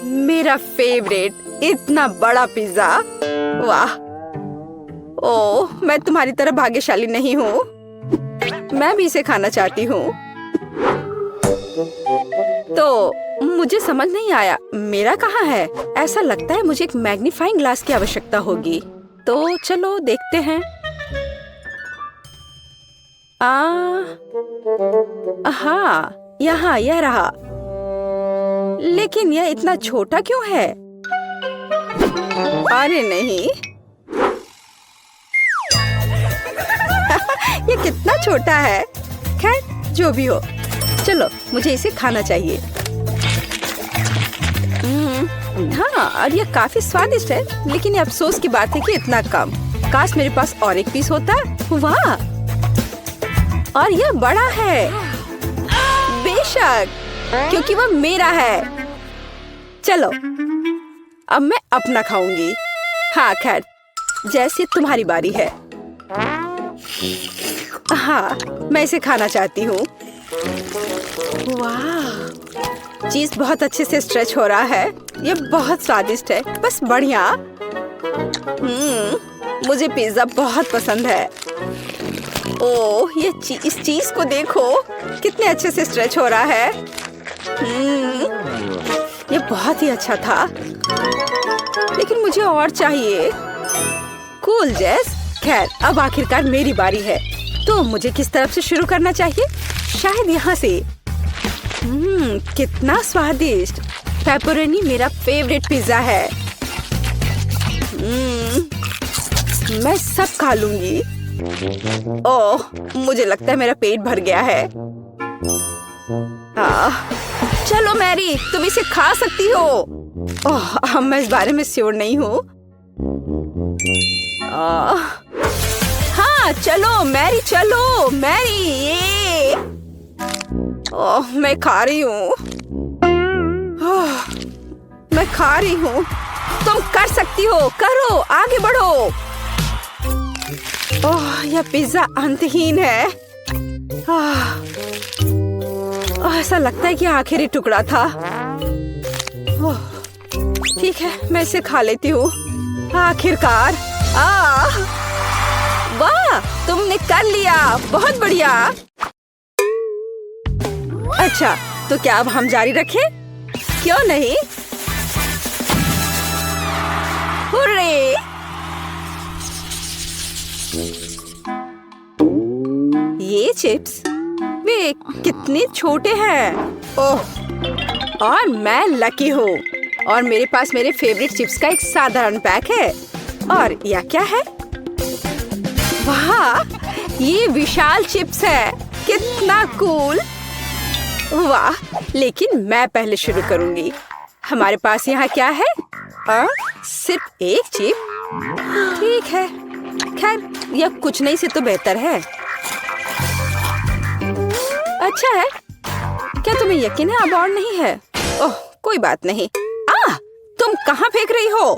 मेरा फेवरेट इतना बड़ा पिज्जा। वाह! ओह, मैं तुम्हारी तरह भाग्यशाली नहीं हूँ। मैं भी इसे खाना चाहती हूँ। तो मुझे समझ नहीं आया, मेरा कहाँ है? ऐसा लगता है मुझे एक मैग्नीफाइंग ग्लास की आवश्यकता होगी। तो चलो देखते हैं। हाँ, यहाँ यह रहा। लेकिन यह इतना छोटा क्यों है? अरे नहीं। ये कितना छोटा है। खैर, जो भी हो, चलो मुझे इसे खाना चाहिए। हाँ, और यह काफी स्वादिष्ट है, लेकिन ये अफसोस की बात है कि इतना कम। काश मेरे पास और एक पीस होता। वाह! और यह बड़ा है। बेशक, क्योंकि वह मेरा है। चलो, अब मैं अपना खाऊंगी। हाँ, खैर, जैसे तुम्हारी बारी है। हाँ, मैं इसे खाना चाहती हूँ। वाह! चीज बहुत अच्छे से स्ट्रेच हो रहा है। ये बहुत स्वादिष्ट है, बस बढ़िया। मुझे पिज्जा बहुत पसंद है। ओह, इस चीज को देखो, कितने अच्छे से स्ट्रेच हो रहा है। ये बहुत ही अच्छा था, लेकिन मुझे और चाहिए। कूल जेस। खैर, अब आखिरकार मेरी बारी है। तो मुझे किस तरफ से शुरू करना चाहिए? शायद यहाँ से। कितना स्वादिष्ट। पेपरोनी मेरा फेवरेट पिज्जा है। मैं सब खा लूंगी। ओह, मुझे लगता है मेरा पेट भर गया है। चलो मैरी, तुम इसे खा सकती हो। ओह, मैं इस बारे में श्योर नहीं हूँ। हाँ, चलो मैरी, चलो मैरी। ये ओह, मैं खा रही हूँ। मैं खा रही हूँ। तुम कर सकती हो, करो, आगे बढ़ो। ओह, यह पिज्जा अंतहीन है। ऐसा लगता है कि आखिरी टुकड़ा था। ओह, ठीक है, मैं इसे खा लेती हूँ। आखिरकार। वाह, तुमने कर लिया, बहुत बढ़िया। अच्छा, तो क्या अब हम जारी रखें? क्यों नहीं? हुर्रे! ये चिप्स, वे कितने छोटे हैं। ओह, और मैं लकी हूँ। और मेरे पास मेरे फेवरेट चिप्स का एक साधारण पैक है। और यह क्या है? वाह, ये विशाल चिप्स है। कितना कूल। वाह, लेकिन मैं पहले शुरू करूंगी। हमारे पास यहाँ क्या है? सिर्फ एक चिप। ठीक है, खैर, यह कुछ नहीं से तो बेहतर है। अच्छा है। क्या तुम्हें यकीन है अब और नहीं है? ओह, कोई बात नहीं। तुम कहाँ फेंक रही हो?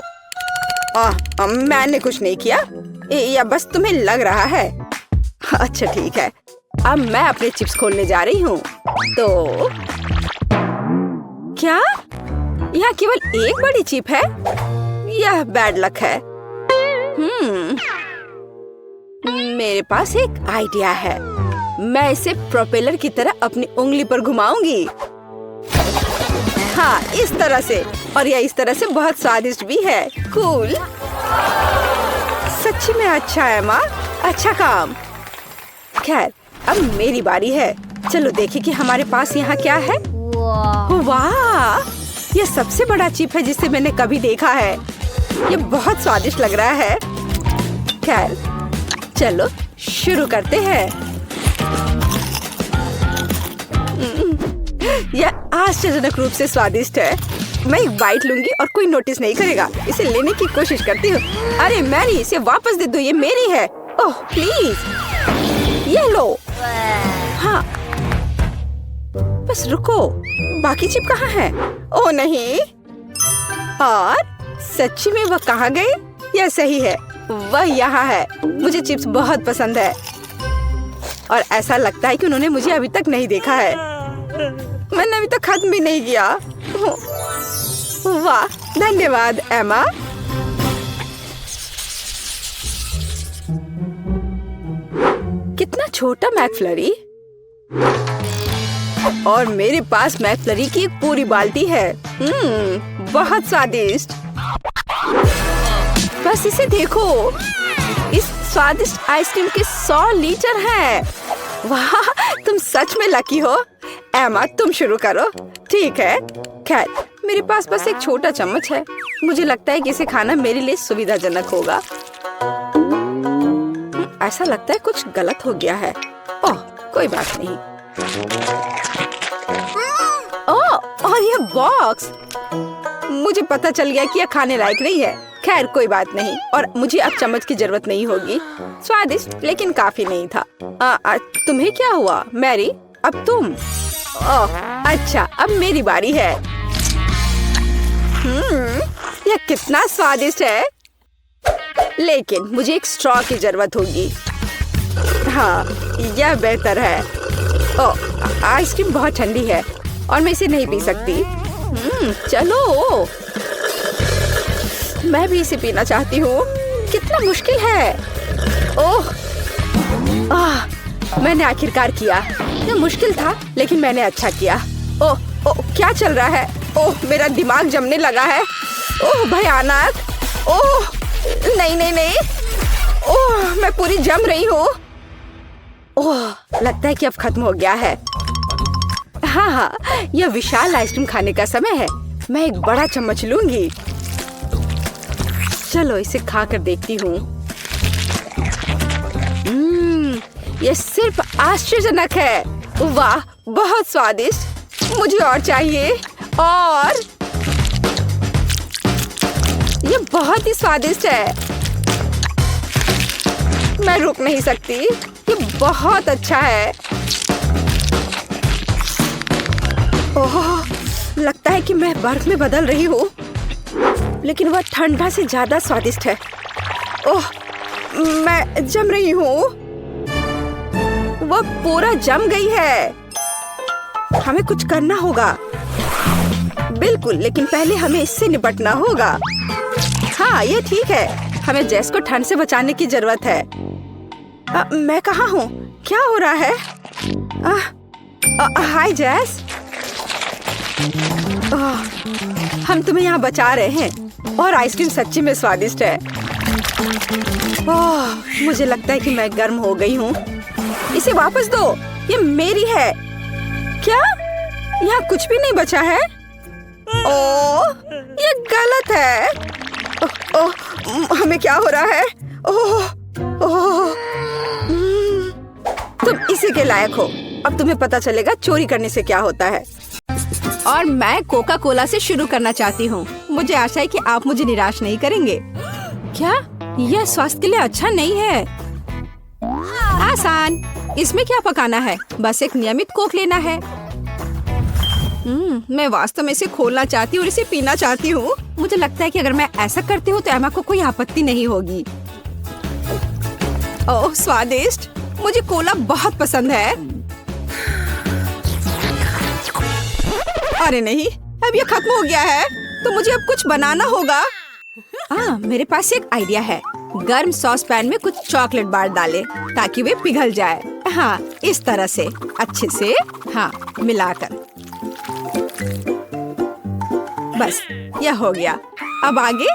मैंने कुछ नहीं किया, या बस तुम्हें लग रहा है। अच्छा ठीक है, अब मैं अपने चिप्स खोलने जा रही हूँ। तो क्या यहाँ केवल एक बड़ी चिप है? यह बैड लक है। मेरे पास एक आइडिया है। मैं इसे प्रोपेलर की तरह अपनी उंगली पर घुमाऊंगी। हाँ, इस तरह से। और यह इस तरह से बहुत स्वादिष्ट भी है। कूल। सच्ची में अच्छा है माँ, अच्छा काम। खैर, अब मेरी बारी है। चलो देखें कि हमारे पास यहाँ क्या है। वाह, यह सबसे बड़ा चिप है जिसे मैंने कभी देखा है। यह बहुत स्वादिष्ट लग रहा है। खैर, चलो शुरू करते हैं। यह आश्चर्यजनक रूप से स्वादिष्ट है। मैं एक बाइट लूंगी और कोई नोटिस नहीं करेगा। इसे लेने की कोशिश करती हूँ। अरे मैरी, इसे वापस दे दो, ये मेरी है। ओह प्लीज, ये लो। हाँ, बस रुको, बाकी चिप कहाँ है? ओह नहीं। और सच्ची में वह कहाँ गए? यह सही है, वह यहाँ है। मुझे चिप्स बहुत पसंद है और ऐसा लगता है कि उन्होंने मुझे अभी तक नहीं देखा है। मैंने अभी तक खत्म भी नहीं किया। वाह, धन्यवाद एमा। कितना छोटा मैकफ्लरी। और मेरे पास मैकफ्लरी की एक पूरी बाल्टी है। बहुत स्वादिष्ट। बस इसे देखो, इस स्वादिष्ट आइसक्रीम के 100 लीटर हैं। वाह, तुम सच में लकी हो। एमा, तुम शुरू करो। ठीक है। खैर, मेरे पास बस एक छोटा चम्मच है। मुझे लगता है कि इसे खाना मेरे लिए सुविधाजनक होगा। ऐसा लगता है कुछ गलत हो गया है। ओह, कोई बात नहीं। ओह, और ये बॉक्स। मुझे पता चल गया कि यह खाने लायक नहीं है। खैर, कोई बात नहीं। और मुझे अब चम्मच की जरूरत नहीं होगी। स्वादिष्ट लेकिन काफी नहीं था। तुम्हें क्या हुआ मैरी? अब तुम। ओह, अच्छा, अब मेरी बारी है। यह कितना स्वादिष्ट है। लेकिन मुझे एक स्ट्रॉ की जरूरत होगी। हाँ, यह बेहतर है। ओह, आइसक्रीम बहुत ठंडी है और मैं इसे नहीं पी सकती। चलो, मैं भी इसे पीना चाहती हूँ। कितना मुश्किल है। ओह, मैंने आखिरकार किया। यह मुश्किल था लेकिन मैंने अच्छा किया। ओह, क्या चल रहा है? ओह, मेरा दिमाग जमने लगा है। ओह, भयानक। ओह, नहीं नहीं नहीं। ओह, मैं पूरी जम रही हूँ। ओह, लगता है कि अब खत्म हो गया है। हाँ, यह विशाल आइसक्रीम खाने का समय है। मैं एक बड़ा चम्मच लूंगी। चलो, इसे खाकर देखती हूँ। यह सिर्फ आश्चर्यजनक है। वाह, बहुत स्वादिष्ट। मुझे और चाहिए। और ये बहुत ही स्वादिष्ट है। मैं रुक नहीं सकती। ये बहुत अच्छा है। ओह, लगता है कि मैं बर्फ में बदल रही हूँ, लेकिन वह ठंडा से ज्यादा स्वादिष्ट है। ओह, मैं जम रही हूँ। वह पूरा जम गई है। हमें कुछ करना होगा। बिल्कुल, लेकिन पहले हमें इससे निपटना होगा। हाँ, ये ठीक है। हमें जेस को ठंड से बचाने की जरूरत है। मैं कहाँ हूँ? क्या हो रहा है? हाय जेस। हम तुम्हें यहाँ बचा रहे हैं और आइसक्रीम सच्ची में स्वादिष्ट है। मुझे लगता है कि मैं गर्म हो गई हूँ। इसे वापस दो, ये मेरी है। क्या? यहाँ कुछ भी नहीं बचा है? ओह, ये गलत है। हमें क्या हो रहा है? ओह, तुम इसी के लायक हो। अब तुम्हें पता चलेगा चोरी करने से क्या होता है। और मैं कोका कोला से शुरू करना चाहती हूँ। मुझे आशा है कि आप मुझे निराश नहीं करेंगे। क्या? यह स्वास्थ्य के लिए अच्छा नहीं है। आसान। इसमें क्या पकाना है? बस एक नियमित कोक लेना है। मैं वास्तव में इसे खोलना चाहती हूँ और इसे पीना चाहती हूँ। मुझे लगता है कि अगर मैं ऐसा करती हूँ तो एमा को कोई आपत्ति नहीं होगी। ओह, स्वादिष्ट। मुझे कोला बहुत पसंद है। अरे नहीं, अब ये खत्म हो गया है, तो मुझे अब कुछ बनाना होगा। मेरे पास एक आइडिया है। गर्म सॉस पैन में कुछ चॉकलेट बार डालें ताकि वे पिघल जाए। हाँ, इस तरह से अच्छे से मिलाकर। बस, यह हो गया। अब आगे।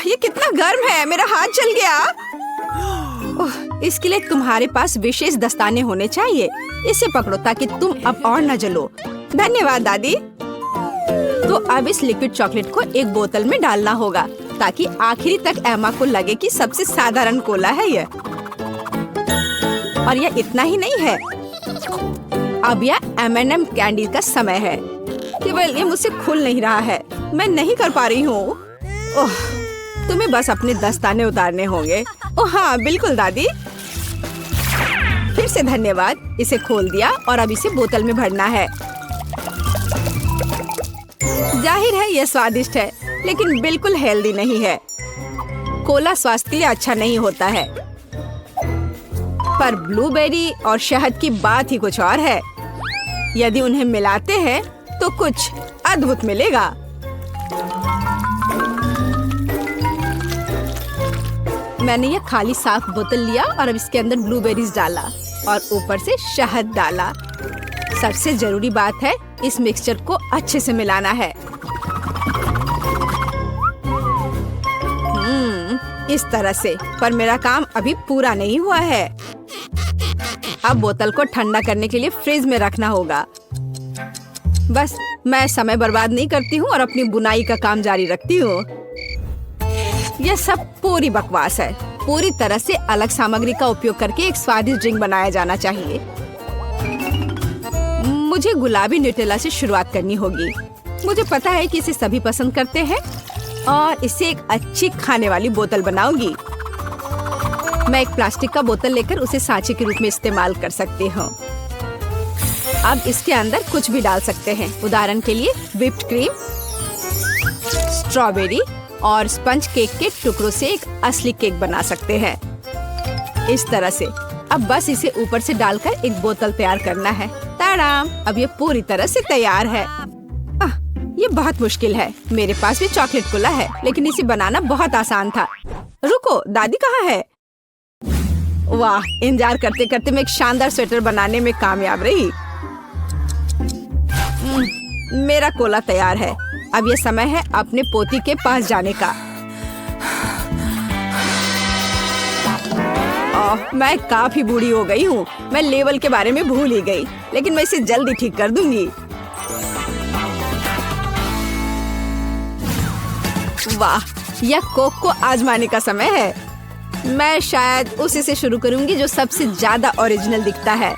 ये कितना गर्म है, मेरा हाथ जल गया। इसके लिए तुम्हारे पास विशेष दस्ताने होने चाहिए। इसे पकड़ो ताकि तुम अब और न जलो। धन्यवाद दादी। तो अब इस लिक्विड चॉकलेट को एक बोतल में डालना होगा ताकि आखिरी तक एमा को लगे कि सबसे साधारण कोला है यह। और यह इतना ही नहीं है। अब यह M&M कैंडी का समय है। केवल ये मुझसे खुल नहीं रहा है। मैं नहीं कर पा रही हूँ। ओह, तुम्हें बस अपने दस्ताने उतारने होंगे। ओह हाँ, बिल्कुल दादी। फिर से धन्यवाद। इसे खोल दिया और अब इसे बोतल में भरना है। जाहिर है यह स्वादिष्ट है, लेकिन बिल्कुल हेल्दी नहीं है। कोला स्वास्थ्य के लिए अच्छा नहीं होता है। पर ब्लूबेरी और शहद की बात ही कुछ और है। यदि उन्हें मिलाते हैं तो कुछ अद्भुत मिलेगा। मैंने यह खाली साफ बोतल लिया और अब इसके अंदर ब्लूबेरीज डाला और ऊपर से शहद डाला। सबसे जरूरी बात है इस मिक्सचर को अच्छे से मिलाना है। इस तरह से। पर मेरा काम अभी पूरा नहीं हुआ है। अब बोतल को ठंडा करने के लिए फ्रिज में रखना होगा। बस मैं समय बर्बाद नहीं करती हूँ और अपनी बुनाई का काम जारी रखती हूँ। यह सब पूरी बकवास है। पूरी तरह से अलग सामग्री का उपयोग करके एक स्वादिष्ट ड्रिंक बनाया जाना चाहिए। मुझे गुलाबी न्यूटेला से शुरुआत करनी होगी। मुझे पता है कि इसे सभी पसंद करते हैं और इसे एक अच्छी खाने वाली बोतल बनाऊंगी। मैं एक प्लास्टिक का बोतल लेकर उसे सांचे के रूप में इस्तेमाल कर सकती हूँ। अब इसके अंदर कुछ भी डाल सकते हैं। उदाहरण के लिए व्हिप्ड क्रीम, स्ट्रॉबेरी और स्पंज केक के टुकड़ों से एक असली केक बना सकते हैं। इस तरह से। अब बस इसे ऊपर से डालकर एक बोतल तैयार करना है। ताड़ाम! अब ये पूरी तरह से तैयार है। ये बहुत मुश्किल है। मेरे पास भी चॉकलेट कोला है, लेकिन इसे बनाना बहुत आसान था। रुको, दादी कहाँ है? वाह! इंतजार करते करते मैं एक शानदार स्वेटर बनाने में कामयाब रही। मेरा कोला तैयार है। अब ये समय है अपने पोती के पास जाने का। मैं काफी बूढ़ी हो गई हूँ। मैं लेवल के बारे में भूल ही गई, लेकिन मैं इसे जल्दी ठीक कर दूंगी। वाह! यह कोक को आजमाने का समय है। मैं शायद उसी से शुरू करूंगी जो सबसे ज्यादा ओरिजिनल दिखता है।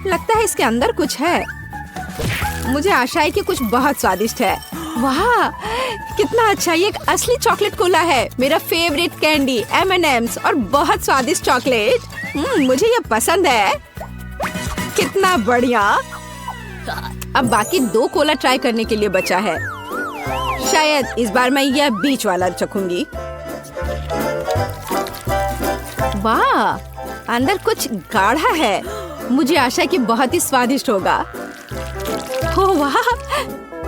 लगता है इसके अंदर कुछ है। मुझे आशा है कि कुछ बहुत स्वादिष्ट है। वाह! कितना अच्छा! ये एक असली चॉकलेट कोला है। मेरा फेवरेट कैंडी M&M's और बहुत स्वादिष्ट चॉकलेट। मुझे ये पसंद है। कितना बढ़िया! अब बाकी 2 कोला ट्राई करने के लिए बचा है। शायद इस बार मैं यह बीच वाला चखूंगी। वाह! अंदर कुछ गाढ़ा है। मुझे आशा है कि बहुत ही स्वादिष्ट होगा। ओह वाह!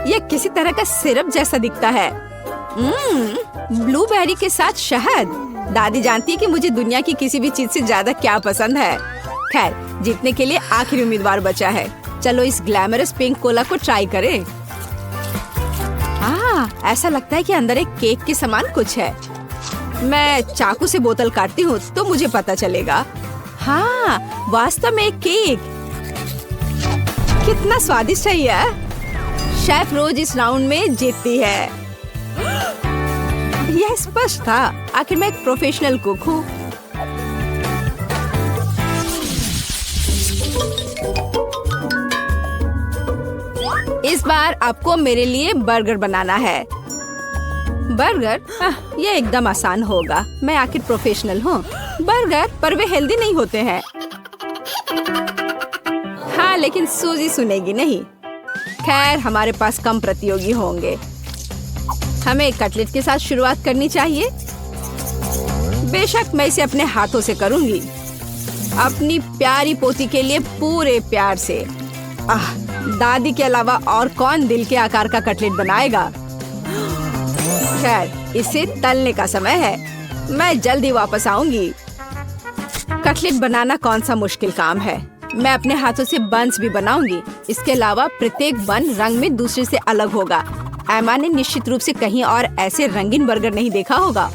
यह किसी तरह का सिरप जैसा दिखता है। ब्लूबेरी के साथ शहद। दादी जानती है कि मुझे दुनिया की किसी भी चीज से ज्यादा क्या पसंद है। खैर, जीतने के लिए आखिरी उम्मीदवार बचा है। चलो इस ग्लैमरस पिंक कोला को ट्राई करें। ऐसा लगता है कि अंदर एक केक के समान कुछ है। मैं चाकू से बोतल काटती हूँ तो मुझे पता चलेगा। हाँ, वास्तव में एक केक। कितना स्वादिष्ट है यह। शेफ रोज इस राउंड में जीतती है। यह स्पष्ट था। आखिर मैं एक प्रोफेशनल कुक हूँ। इस बार आपको मेरे लिए बर्गर बनाना है। बर्गर? ये एकदम आसान होगा। मैं आखिर प्रोफेशनल हूँ। बर्गर? पर वे हेल्दी नहीं होते हैं। हाँ, लेकिन सूजी सुनेगी नहीं। खैर, हमारे पास कम प्रतियोगी होंगे। हमें कटलेट के साथ शुरुआत करनी चाहिए। बेशक मैं इसे अपने हाथों से करूंगी। अपनी प्यारी पोती के लिए पूरे प्यार से। दादी के अलावा और कौन दिल के आकार का कटलेट बनाएगा? खैर, इसे तलने का समय है। मैं जल्दी वापस आऊंगी। कटलेट बनाना कौन सा मुश्किल काम है। मैं अपने हाथों से बंस भी बनाऊंगी। इसके अलावा प्रत्येक बन रंग में दूसरे से अलग होगा। एमा ने निश्चित रूप से कहीं और ऐसे रंगीन बर्गर नहीं देखा होगा।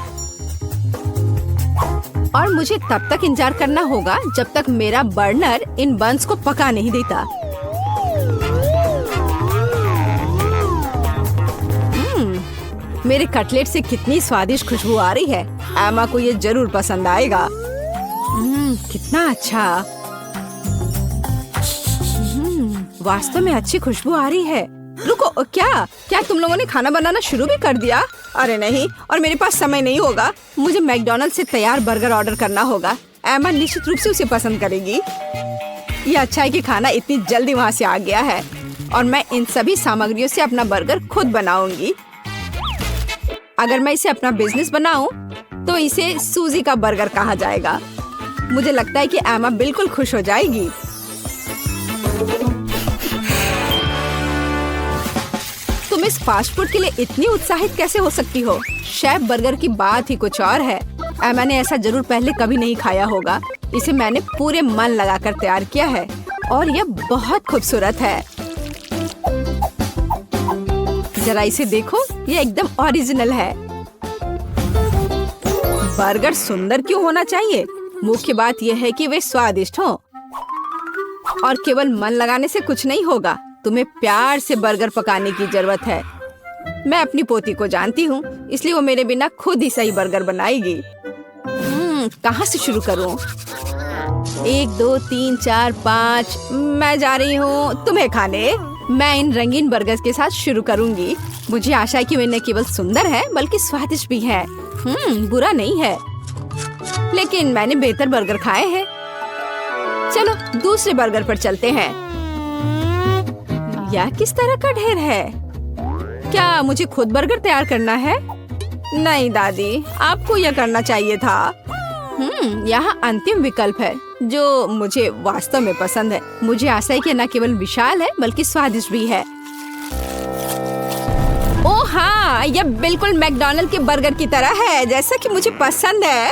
और मुझे तब तक इंतजार करना होगा जब तक मेरा बर्नर इन बंस को पका नहीं देता। मेरे कटलेट से कितनी स्वादिष्ट खुशबू आ रही है। एमा को ये जरूर पसंद आएगा। कितना अच्छा। वास्तव में अच्छी खुशबू आ रही है। रुको, क्या तुम लोगों ने खाना बनाना शुरू भी कर दिया? अरे नहीं, और मेरे पास समय नहीं होगा। मुझे मैकडॉनल्ड से तैयार बर्गर ऑर्डर करना होगा। एमा निश्चित रूप से उसे पसंद करेगी। ये अच्छा है कि खाना इतनी जल्दी वहाँ से आ गया है और मैं इन सभी सामग्रियों से अपना बर्गर खुद बनाऊंगी। अगर मैं इसे अपना बिजनेस बनाऊं, तो इसे सूजी का बर्गर कहा जाएगा। मुझे लगता है कि एमा बिल्कुल खुश हो जाएगी। तुम इस फास्ट फूड के लिए इतनी उत्साहित कैसे हो सकती हो? शेफ बर्गर की बात ही कुछ और है। मैंने ऐसा जरूर पहले कभी नहीं खाया होगा। इसे मैंने पूरे मन लगाकर तैयार किया है और यह बहुत खूबसूरत है। जरा इसे देखो, यह एकदम ओरिजिनल है। बर्गर सुंदर क्यों होना चाहिए? मुख्य बात यह है कि वे स्वादिष्ट हों। और केवल मन लगाने से कुछ नहीं होगा, तुम्हें प्यार से बर्गर पकाने की जरूरत है। मैं अपनी पोती को जानती हूँ, इसलिए वो मेरे बिना खुद ही सही बर्गर बनाएगी। कहाँ से शुरू करूँ? 1 2 3 4 5 मैं जा रही हूँ तुम्हें खाने। मैं इन रंगीन बर्गर्स के साथ शुरू करूँगी। मुझे आशा है कि वे न केवल सुंदर है बल्कि स्वादिष्ट भी है। बुरा नहीं है, लेकिन मैंने बेहतर बर्गर खाए हैं। चलो दूसरे बर्गर पर चलते हैं। यह किस तरह का ढेर है? क्या मुझे खुद बर्गर तैयार करना है? नहीं दादी, आपको यह करना चाहिए था। यहाँ अंतिम विकल्प है जो मुझे वास्तव में पसंद है। मुझे आशा है कि न केवल विशाल है बल्कि स्वादिष्ट भी है। ओह हाँ, यह बिल्कुल मैकडॉनल्ड के बर्गर की तरह है, जैसा कि मुझे पसंद है।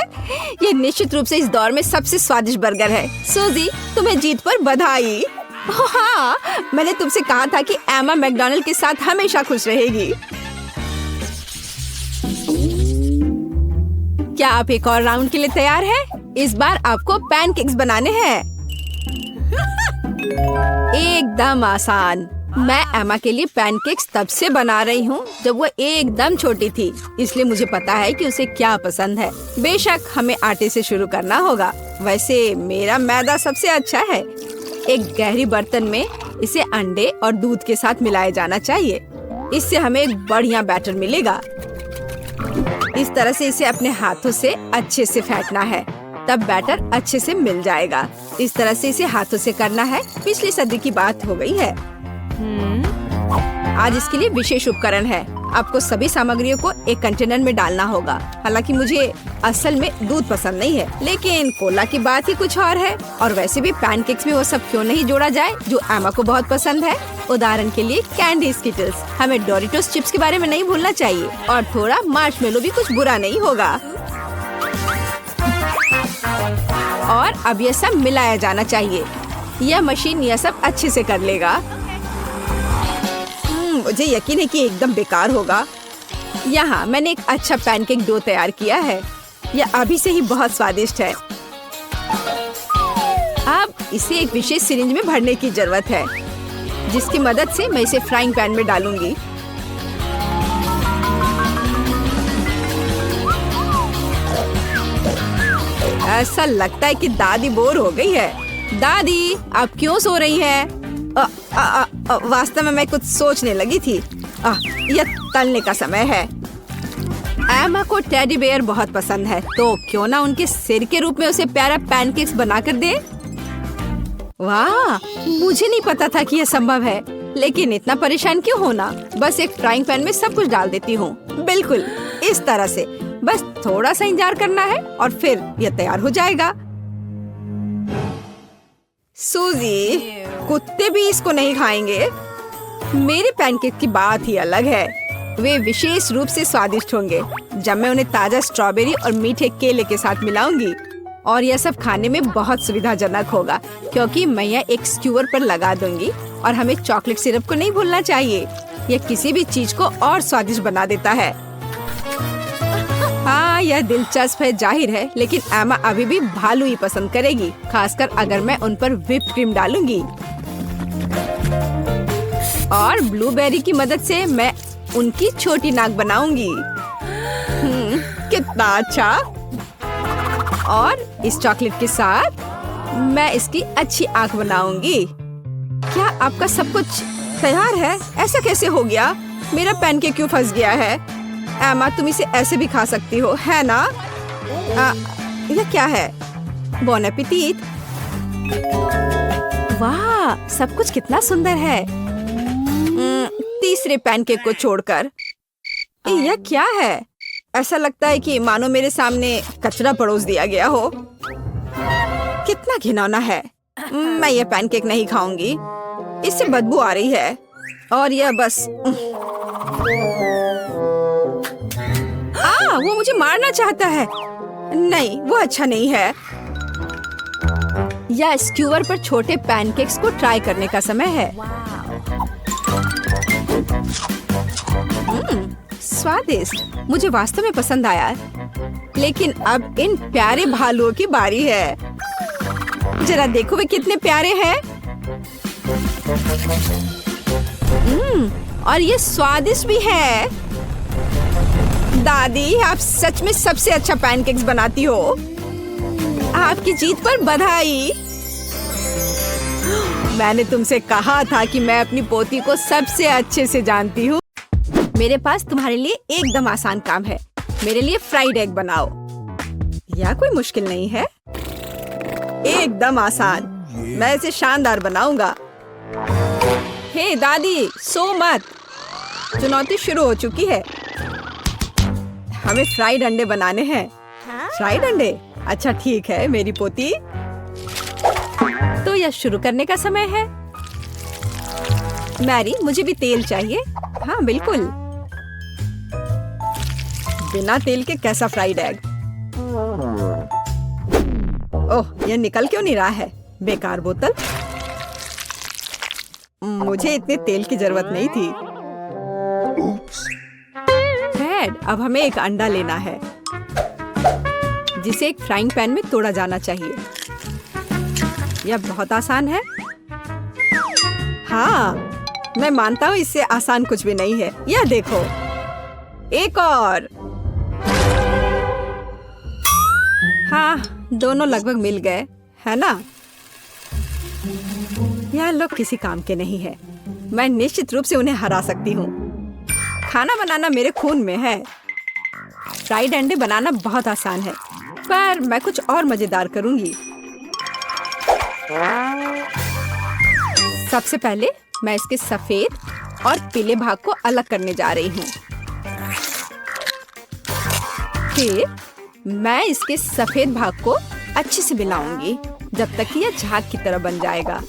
ये निश्चित रूप से इस दौर में सबसे स्वादिष्ट बर्गर है। सूजी, तुम्हें जीत पर बधाई। ओह हाँ, मैंने तुमसे कहा था कि एमा मैकडॉनल्ड के साथ हमेशा खुश रहेगी। क्या आप एक और राउंड के लिए तैयार हैं? इस बार आपको पैनकेक्स बनाने हैं। एकदम आसान। मैं एमा के लिए पैनकेक्स तब से बना रही हूँ जब वो एकदम छोटी थी, इसलिए मुझे पता है कि उसे क्या पसंद है। बेशक हमें आटे से शुरू करना होगा। वैसे मेरा मैदा सबसे अच्छा है। एक गहरी बर्तन में इसे अंडे और दूध के साथ मिलाया जाना चाहिए। इससे हमें एक बढ़िया बैटर मिलेगा। इस तरह से इसे अपने हाथों से अच्छे से फेंटना है, तब बैटर अच्छे से मिल जाएगा। इस तरह से इसे हाथों से करना है। पिछली सदी की बात हो गई है। आज इसके लिए विशेष उपकरण है। आपको सभी सामग्रियों को एक कंटेनर में डालना होगा। हालांकि मुझे असल में दूध पसंद नहीं है, लेकिन कोला की बात ही कुछ और है। और वैसे भी पैनकेक्स में वो सब क्यों नहीं जोड़ा जाए जो एमा को बहुत पसंद है। उदाहरण के लिए कैंडी स्किटल्स। हमें डोरिटोस चिप्स के बारे में नहीं भूलना चाहिए, और थोड़ा मार्शमेलो भी कुछ बुरा नहीं होगा। और अब यह सब मिलाया जाना चाहिए। यह मशीन यह सब अच्छे से कर लेगा। मुझे यकीन है कि एकदम बेकार होगा। यहाँ मैंने एक अच्छा पैनकेक डो तैयार किया है। यह अभी से ही बहुत स्वादिष्ट है। अब इसे एक विशेष सिरिंज में भरने की जरूरत है, जिसकी मदद से मैं इसे फ्राइंग पैन में डालूंगी। ऐसा लगता है कि दादी बोर हो गई है। दादी, आप क्यों सो रही हैं? वास्तव में मैं कुछ सोचने लगी थी। यह तलने का समय है। एमा को टेडी बेयर बहुत पसंद है, तो क्यों ना उनके सिर के रूप में उसे प्यारा पैनकेक्स बनाकर दे। वाह, मुझे नहीं पता था कि यह संभव है, लेकिन इतना परेशान क्यों होना। बस एक फ्राइंग पैन में सब कुछ डाल देती हूँ। बिल्कुल इस तरह से। बस थोड़ा सा इंतजार करना है और फिर यह तैयार हो जाएगा। सूजी, कुत्ते भी इसको नहीं खाएंगे। मेरे पैनकेक की बात ही अलग है। वे विशेष रूप से स्वादिष्ट होंगे जब मैं उन्हें ताजा स्ट्रॉबेरी और मीठे केले के साथ मिलाऊंगी। और यह सब खाने में बहुत सुविधाजनक होगा, क्योंकि मैं यह एक स्क्यूअर पर लगा दूंगी। और हमें चॉकलेट सिरप को नहीं भूलना चाहिए। यह किसी भी चीज को और स्वादिष्ट बना देता है। हाँ, यह दिलचस्प है जाहिर है, लेकिन एमा अभी भी भालू ही पसंद करेगी, खासकर अगर मैं उन पर व्हिप क्रीम डालूंगी। और ब्लूबेरी की मदद से मैं उनकी छोटी नाक बनाऊंगी। कितना अच्छा। और इस चॉकलेट के साथ मैं इसकी अच्छी आंख बनाऊंगी। क्या आपका सब कुछ तैयार है? ऐसा कैसे हो गया? मेरा पैनकेक क्यों फंस गया है? एमा, तुम इसे ऐसे भी खा सकती हो, है ना? यह क्या है? Bone appétit. वाह, सब कुछ कितना सुंदर है। तीसरे पैनकेक को छोड़कर। यह क्या है? ऐसा लगता है कि मानो मेरे सामने कचरा परोस दिया गया हो। कितना घिनौना है। मैं यह पैनकेक नहीं खाऊंगी। इससे बदबू आ रही है। और यह बस वो मुझे मारना चाहता है। नहीं, वो अच्छा नहीं है। या स्क्यूअर पर छोटे पैनकेक्स को ट्राई करने का समय है। स्वादिष्ट, मुझे वास्तव में पसंद आया। लेकिन अब इन प्यारे भालुओं की बारी है। जरा देखो वे कितने प्यारे हैं। और ये स्वादिष्ट भी है। दादी, आप सच में सबसे अच्छा पैनकेक्स बनाती हो। आपकी जीत पर बधाई। मैंने तुमसे कहा था कि मैं अपनी पोती को सबसे अच्छे से जानती हूँ। मेरे पास तुम्हारे लिए एकदम आसान काम है। मेरे लिए फ्राइड एग बनाओ। यह कोई मुश्किल नहीं है, एकदम आसान। मैं इसे शानदार बनाऊंगा। हे दादी, सो मत। चुनौती शुरू हो चुकी है। हमें फ्राइड अंडे बनाने हैं। फ्राइड अंडे? अच्छा ठीक है मेरी पोती। तो यह शुरू करने का समय है। मैरी, मुझे भी तेल चाहिए। हाँ बिल्कुल। बिना तेल के कैसा फ्राइड एग? ओह, यह निकल क्यों नहीं रहा है? बेकार बोतल। मुझे इतने तेल की जरूरत नहीं थी। फ्रेड, अब हमें एक अंडा लेना है जिसे एक फ्राइंग पैन में तोड़ा जाना चाहिए। यह बहुत आसान है। हाँ, मैं मानता हूँ इससे आसान कुछ भी नहीं है। यह देखो, एक और। हाँ, दोनों लगभग मिल गए, है ना? यह लोग किसी काम के नहीं है। मैं निश्चित रूप से उन्हें हरा सकती हूँ। खाना बनाना मेरे खून में है। फ्राइड अंडे बनाना बहुत आसान है, पर मैं कुछ और मजेदार करूंगी। सबसे पहले मैं इसके सफेद और पीले भाग को अलग करने जा रही हूँ। फिर मैं इसके सफेद भाग को अच्छे से मिलाऊंगी जब तक कि यह झाग की तरह बन जाएगा।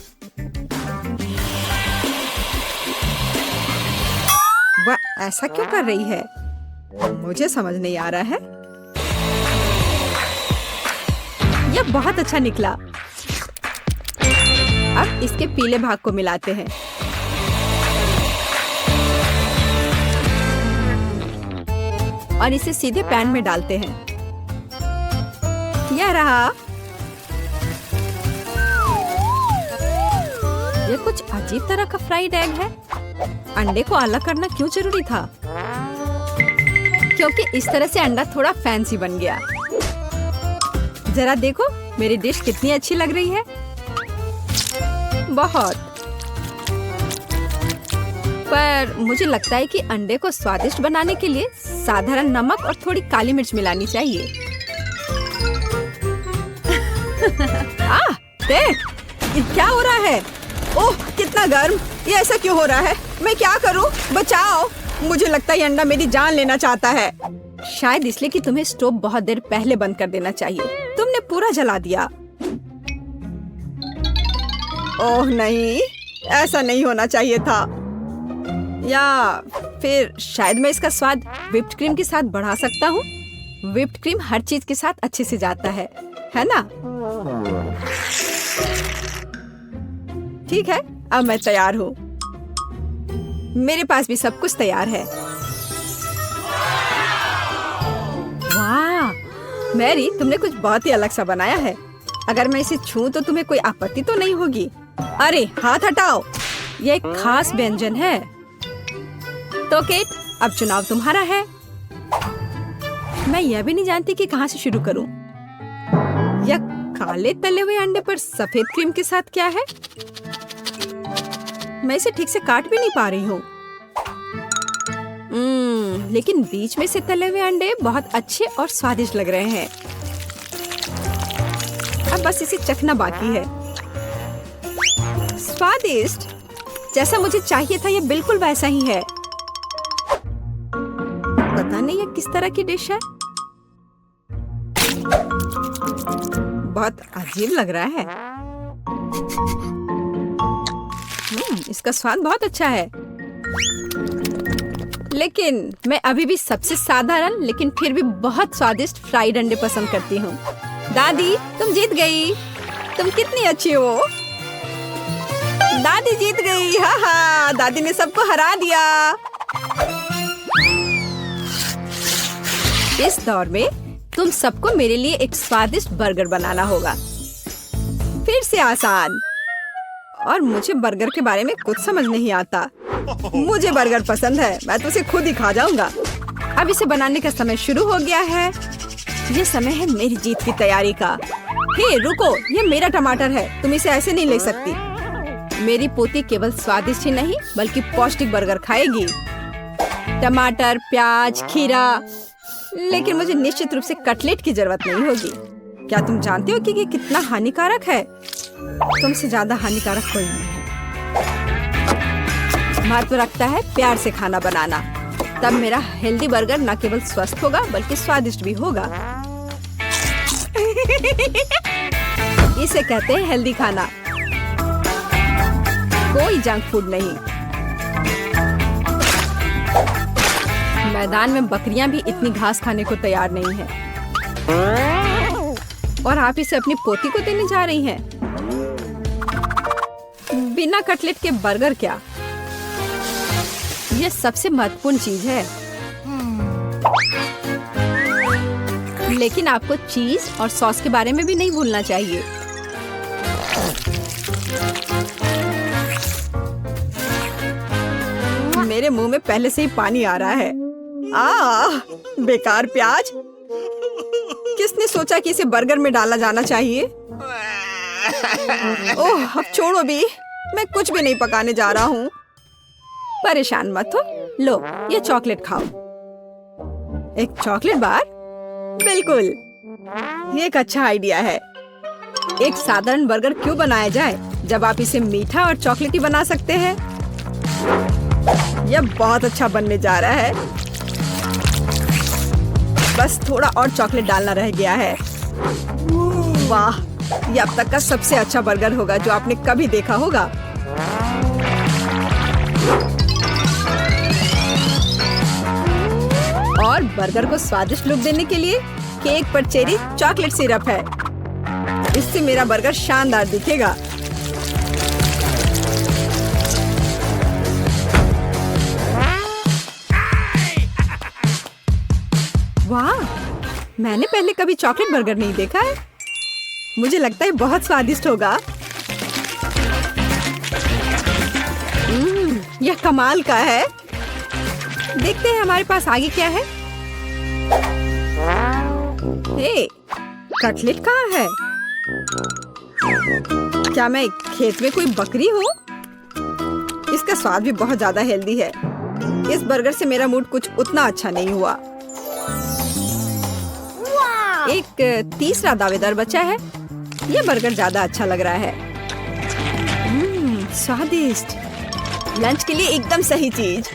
वह ऐसा क्यों कर रही है? मुझे समझ नहीं आ रहा है। यह बहुत अच्छा निकला। अब इसके पीले भाग को मिलाते हैं। और इसे सीधे पैन में डालते हैं। यह रहा। यह कुछ अजीब तरह का फ्राइड एग है। अंडे को अलग करना क्यों जरूरी था? क्योंकि इस तरह से अंडा थोड़ा फैंसी बन गया। जरा देखो मेरी डिश कितनी अच्छी लग रही है। बहुत। पर मुझे लगता है कि अंडे को स्वादिष्ट बनाने के लिए साधारण नमक और थोड़ी काली मिर्च मिलानी चाहिए। देख, ये क्या हो रहा है? ओह, कितना गर्म! ये ऐसा क्यों हो रहा है? मैं क्या करूं? बचाओ! मुझे लगता है ये अंडा मेरी जान लेना चाहता है। शायद इसलिए कि तुम्हें स्टोव बहुत देर पहले बंद कर देना चाहिए। तुमने पूरा जला दिया। ओह नहीं, ऐसा नहीं होना चाहिए था। या फिर शायद मैं इसका स्वाद व्हिप्ड क्रीम के साथ बढ़ा सकता हूँ। व्हिप्ड क्रीम हर चीज के साथ अच्छे से जाता है ना? ठीक है, अब मैं तैयार हूँ। मेरे पास भी सब कुछ तैयार है। वाह, मैरी, तुमने कुछ बहुत ही अलग सा बनाया है। अगर मैं इसे छूं तो तुम्हें कोई आपत्ति तो नहीं होगी? अरे हाथ हटाओ, यह एक खास व्यंजन है। तो केट, अब चुनाव तुम्हारा है। मैं यह भी नहीं जानती कि कहाँ से शुरू करूं। यह काले तले हुए अंडे पर सफेद क्रीम के साथ क्या है? मैं इसे ठीक से काट भी नहीं पा रही हूँ। लेकिन बीच में से तले हुए अंडे बहुत अच्छे और स्वादिष्ट लग रहे हैं। अब बस इसे चखना बाकी है। स्वादिष्ट, जैसा मुझे चाहिए था, यह बिल्कुल वैसा ही है। पता नहीं यह किस तरह की डिश है। बहुत अजीब लग रहा है। इसका स्वाद बहुत अच्छा है। लेकिन मैं अभी भी सबसे साधारण लेकिन फिर भी बहुत स्वादिष्ट फ्राइड अंडे पसंद करती हूँ। दादी, तुम जीत गई। तुम कितनी अच्छी हो। दादी जीत गई। हाँ हाँ, दादी ने सबको हरा दिया। इस दौर में तुम सबको मेरे लिए एक स्वादिष्ट बर्गर बनाना होगा। फिर से आसान। और मुझे बर्गर के बारे में कुछ समझ नहीं आता। मुझे बर्गर पसंद है, मैं तो उसे खुद ही खा जाऊंगा। अब इसे बनाने का समय शुरू हो गया है। ये समय है मेरी जीत की तैयारी का। हे रुको, ये मेरा टमाटर है, तुम इसे ऐसे नहीं ले सकती। मेरी पोती केवल स्वादिष्ट ही नहीं बल्कि पौष्टिक बर्गर खाएगी। टमाटर, प्याज, खीरा। लेकिन मुझे निश्चित रूप से कटलेट की जरूरत नहीं होगी। क्या तुम जानते हो कि ये कितना हानिकारक है? तुमसे ज्यादा हानिकारक कोई नहीं है। महत्व रखता है प्यार से खाना बनाना। तब मेरा हेल्दी बर्गर न केवल स्वस्थ होगा बल्कि स्वादिष्ट भी होगा। इसे कहते हैं हेल्दी खाना, कोई जंक फूड नहीं। मैदान में बकरियां भी इतनी घास खाने को तैयार नहीं हैं। और आप इसे अपनी पोती को देने जा रही हैं। बिना कटलेट के बर्गर क्या? यह सबसे महत्वपूर्ण चीज है। लेकिन आपको चीज और सॉस के बारे में भी नहीं भूलना चाहिए। मेरे मुंह में पहले से ही पानी आ रहा है। बेकार प्याज। किसने सोचा कि इसे बर्गर में डाला जाना चाहिए? ओह, अब छोड़ो भी, मैं कुछ भी नहीं पकाने जा रहा हूँ। परेशान मत हो। लो, ये चॉकलेट खाओ। एक चॉकलेट बार? बिल्कुल, ये एक अच्छा आइडिया है। एक साधारण बर्गर क्यों बनाया जाए जब आप इसे मीठा और चॉकलेटी बना सकते हैं? यह बहुत अच्छा बनने जा रहा है। बस थोड़ा और चॉकलेट डालना रह गया है। वाह, ये अब तक का सबसे अच्छा बर्गर होगा जो आपने कभी देखा होगा। और बर्गर को स्वादिष्ट लुक देने के लिए केक पर चेरी चॉकलेट सिरप है। इससे मेरा बर्गर शानदार दिखेगा। वाह, मैंने पहले कभी चॉकलेट बर्गर नहीं देखा है। मुझे लगता है बहुत स्वादिष्ट होगा। यह कमाल का है। देखते हैं हमारे पास आगे क्या है। हे, कटलेट कहाँ है? क्या मैं खेत में कोई बकरी हूँ? इसका स्वाद भी बहुत ज्यादा हेल्दी है। इस बर्गर से मेरा मूड कुछ उतना अच्छा नहीं हुआ। एक तीसरा दावेदार बचा है। यह बर्गर ज्यादा अच्छा लग रहा है। स्वादिष्ट। लंच के लिए एकदम सही चीज।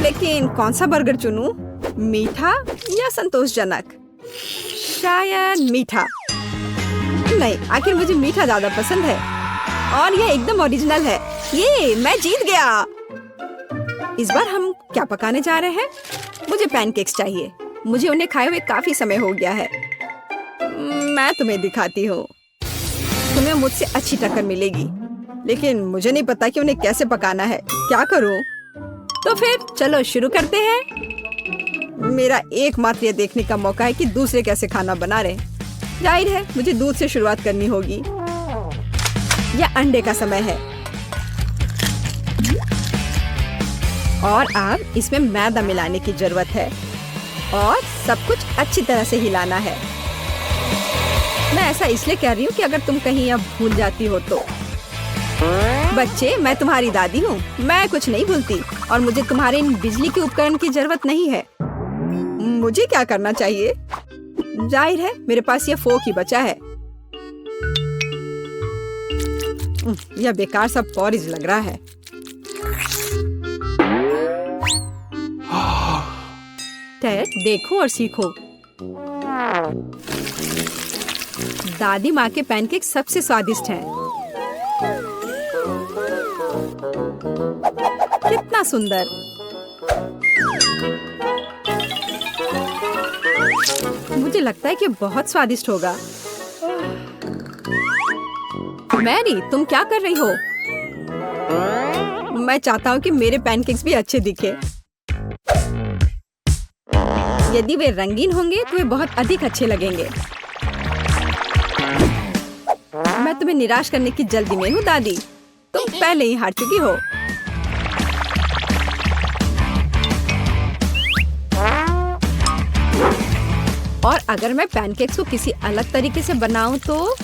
लेकिन कौन सा बर्गर चुनूं? मीठा या संतोषजनक? शायद मीठा। नहीं, आखिर मुझे मीठा ज्यादा पसंद है। और यह एकदम ओरिजिनल है। ये मैं जीत गया। इस बार हम क्या पकाने जा रहे हैं? मुझे पैनकेक्स चाहिए। मुझे उन्हें खाए हुए काफी समय हो गया है। मैं तुम्हें दिखाती हूँ। तुम्हें मुझसे अच्छी टक्कर मिलेगी, लेकिन मुझे नहीं पता कि उन्हें कैसे पकाना है। क्या करूँ? तो फिर चलो शुरू करते हैं। मेरा एकमात्र ये देखने का मौका है कि दूसरे कैसे खाना बना रहे। जाहिर है मुझे दूध से शुरुआत करनी होगी। यह अंडे का समय है। और अब इसमें मैदा मिलाने की जरूरत है और सब कुछ अच्छी तरह से हिलाना है। मैं ऐसा इसलिए कह रही हूँ कि अगर तुम कहीं अब भूल जाती हो तो। बच्चे, मैं तुम्हारी दादी हूँ। मैं कुछ नहीं भूलती और मुझे तुम्हारे इन बिजली के उपकरण की जरूरत नहीं है। मुझे क्या करना चाहिए? जाहिर है मेरे पास यह फोक ही बचा है। यह बेकार सा पॉरिज लग रहा है। टेड, देखो और सीखो। दादी माँ के पैनकेक सबसे स्वादिष्ट हैं। कितना सुंदर। मुझे लगता है कि बहुत स्वादिष्ट होगा। मैरी, तुम क्या कर रही हो? मैं चाहता हूँ कि मेरे पैनकेक्स भी अच्छे दिखे। यदि वे रंगीन होंगे तो वे बहुत अधिक अच्छे लगेंगे। मैं तुम्हें निराश करने की जल्दी में हूँ दादी। तुम पहले ही हार चुकी हो। और अगर मैं पैनकेक्स को किसी अलग तरीके से बनाऊं तो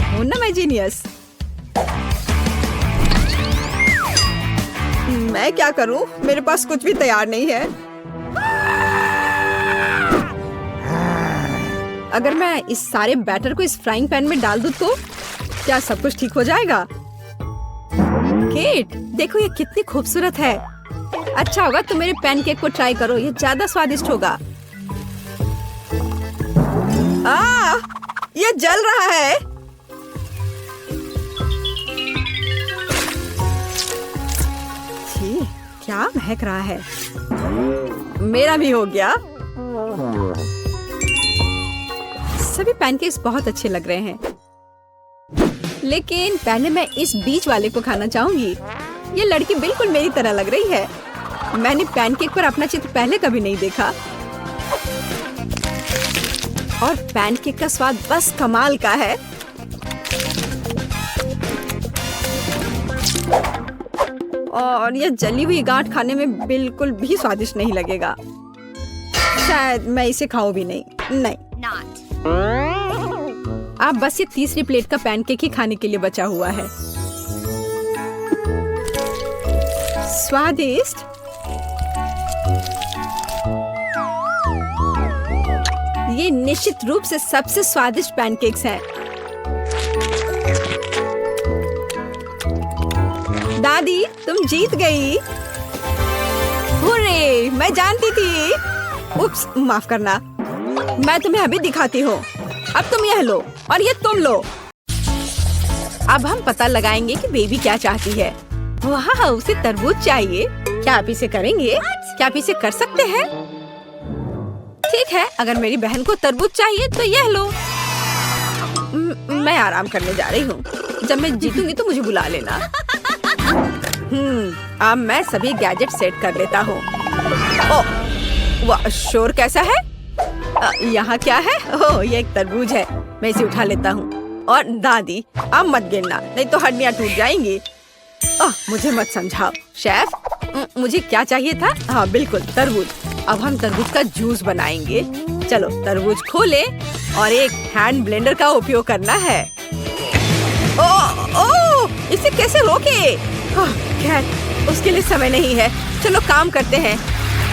हूं ना मैं जीनियस। मैं क्या करूं? मेरे पास कुछ भी तैयार नहीं है। अगर मैं इस सारे बैटर को इस फ्राइंग पैन में डाल दूं तो क्या सब कुछ ठीक हो जाएगा? केट, देखो ये कितनी खूबसूरत है। अच्छा होगा तुम मेरे पैनकेक को ट्राई करो, ये ज्यादा स्वादिष्ट होगा। ये जल रहा है। छी, क्या महक रहा है। मेरा भी हो गया। सभी पैनकेक्स बहुत अच्छे लग रहे हैं, लेकिन पहले मैं इस बीच वाले को खाना चाहूंगी। ये लड़की बिल्कुल मेरी तरह लग रही है। मैंने पैनकेक पर अपना चित्र पहले कभी नहीं देखा। और पैनकेक का स्वाद बस कमाल का है। और ये जली हुई गांठ खाने में बिल्कुल भी स्वादिष्ट नहीं लगेगा। शायद मैं इसे खाऊं भी नहीं। आप बस ये तीसरी प्लेट का पैनकेक ही खाने के लिए बचा हुआ है। स्वादिष्ट। ये निश्चित रूप से सबसे स्वादिष्ट पैनकेक्स हैं। दादी, तुम जीत गई। हुर्रे, मैं जानती थी। उप्स, माफ करना। मैं तुम्हें अभी दिखाती हूँ। अब तुम यह लो और ये तुम लो। अब हम पता लगाएंगे कि बेबी क्या चाहती है। वाह, उसे तरबूज चाहिए। क्या आप इसे करेंगे? क्या आप इसे कर सकते हैं? ठीक है, अगर मेरी बहन को तरबूज चाहिए तो यह लो। मैं आराम करने जा रही हूँ। जब मैं जीतूंगी तो मुझे बुला लेना। अब मैं सभी गैजेट सेट कर लेता हूँ। ओह, वाह, शोर कैसा है? यहाँ क्या है? ओह, ये एक तरबूज है। मैं इसे उठा लेता हूँ। और दादी, अब मत गिरना, नहीं तो हड्डियाँ टूट जाएंगी। मुझे मत समझाओ। शेफ, मुझे क्या चाहिए था? हाँ बिल्कुल, तरबूज। अब हम तरबूज का जूस बनाएंगे। चलो तरबूज खोले और एक हैंड ब्लेंडर का उपयोग करना है। ओह, इसे कैसे रोके? खैर, उसके लिए समय नहीं है। चलो काम करते हैं।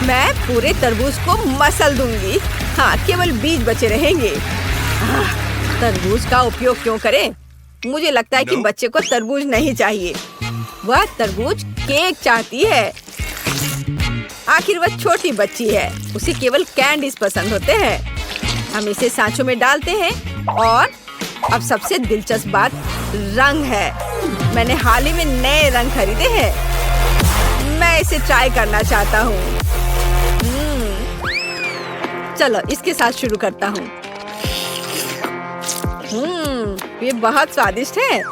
मैं पूरे तरबूज को मसल दूंगी। हाँ, केवल बीज बचे रहेंगे। तरबूज का उपयोग क्यों करें? मुझे लगता है कि बच्चे को तरबूज नहीं चाहिए। वह तरबूज केक चाहती है। आखिर वह छोटी बच्ची है, उसे केवल कैंडीज पसंद होते हैं। हम इसे सांचों में डालते हैं। और अब सबसे दिलचस्प बात रंग है। मैंने हाल ही में नए रंग खरीदे हैं। मैं इसे ट्राई करना चाहता हूँ। चलो इसके साथ शुरू करता हूँ। ये बहुत स्वादिष्ट है।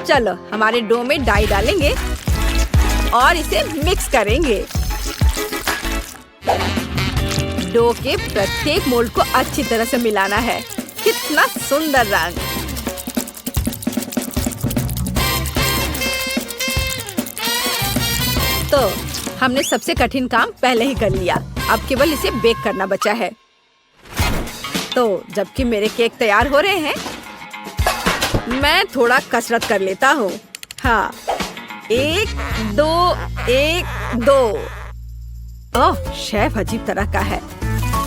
चलो हमारे डो में डाई डालेंगे और इसे मिक्स करेंगे। डो के प्रत्येक मोल्ड को अच्छी तरह से मिलाना है। कितना सुंदर रंग। तो हमने सबसे कठिन काम पहले ही कर लिया। अब केवल इसे बेक करना बचा है। तो जबकि मेरे केक तैयार हो रहे हैं, मैं थोड़ा कसरत कर लेता हूँ। हाँ, 1 2 1 2। ओह, शेफ अजीब तरह का है।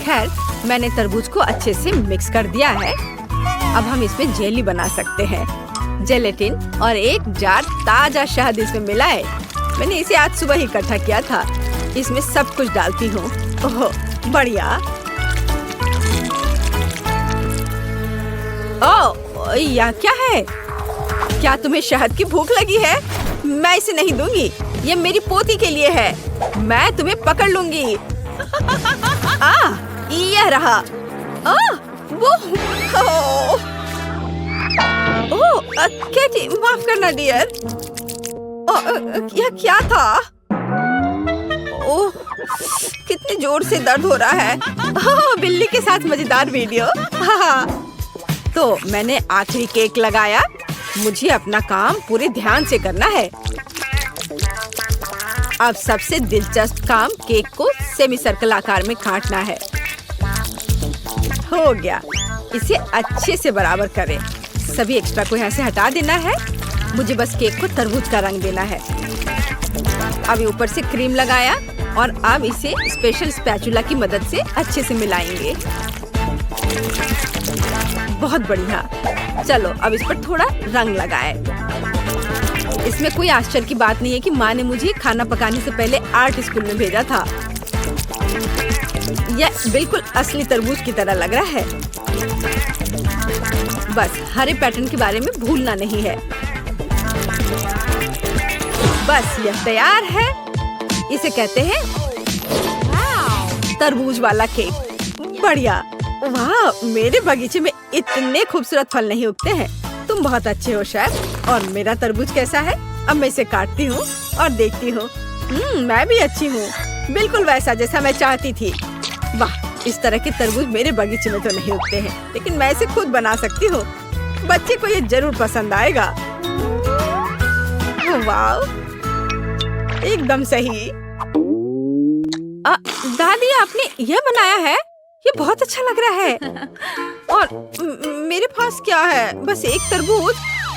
खैर, मैंने तरबूज को अच्छे से मिक्स कर दिया है। अब हम इसमें जेली बना सकते हैं। जेलेटिन और एक जार ताजा शहद इसमें मिलाए। मैंने इसे आज सुबह ही इकट्ठा किया था। इसमें सब कुछ डालती हूँ। ओह, बढ़िया। ओह, यह क्या है? क्या तुम्हें शहद की भूख लगी है? मैं इसे नहीं दूंगी। ये मेरी पोती के लिए है। मैं तुम्हें पकड़ लूंगी। यह रहा। कैटी, माफ करना डियर। क्या था? ओह, कितने जोर से दर्द हो रहा है। बिल्ली के साथ मजेदार वीडियो। तो मैंने आखिरी केक लगाया। मुझे अपना काम पूरे ध्यान से करना है। अब सबसे दिलचस्प काम केक को सेमी सर्कल आकार में काटना है। हो गया। इसे अच्छे से बराबर करें। सभी एक्स्ट्रा को यहाँ से हटा देना है। मुझे बस केक को तरबूज का रंग देना है। अब ऊपर से क्रीम लगाया और अब इसे स्पेशल स्पैचुला की मदद से अच्छे से मिलाएंगे। बहुत बढ़िया। चलो अब इस पर थोड़ा रंग लगाए। इसमें कोई आश्चर्य की बात नहीं है कि माँ ने मुझे खाना पकाने से पहले आर्ट स्कूल में भेजा था। यह बिल्कुल असली तरबूज की तरह लग रहा है। बस हरे पैटर्न के बारे में भूलना नहीं है। बस यह तैयार है। इसे कहते हैं तरबूज वाला केक। बढ़िया। वाह, मेरे बगीचे में इतने खूबसूरत फल नहीं उगते हैं। तुम बहुत अच्छे हो शेफ। और मेरा तरबूज कैसा है? अब मैं इसे काटती हूँ और देखती हूँ। मैं भी अच्छी हूँ, बिल्कुल वैसा जैसा मैं चाहती थी। वाह, इस तरह के तरबूज मेरे बगीचे में तो नहीं उगते हैं, लेकिन मैं इसे खुद बना सकती हूँ। बच्चे को ये जरूर पसंद आएगा। वाह, एकदम सही। दादी, आपने यह बनाया है? ये बहुत अच्छा लग रहा है। और मेरे पास क्या है? बस एक तरबूज।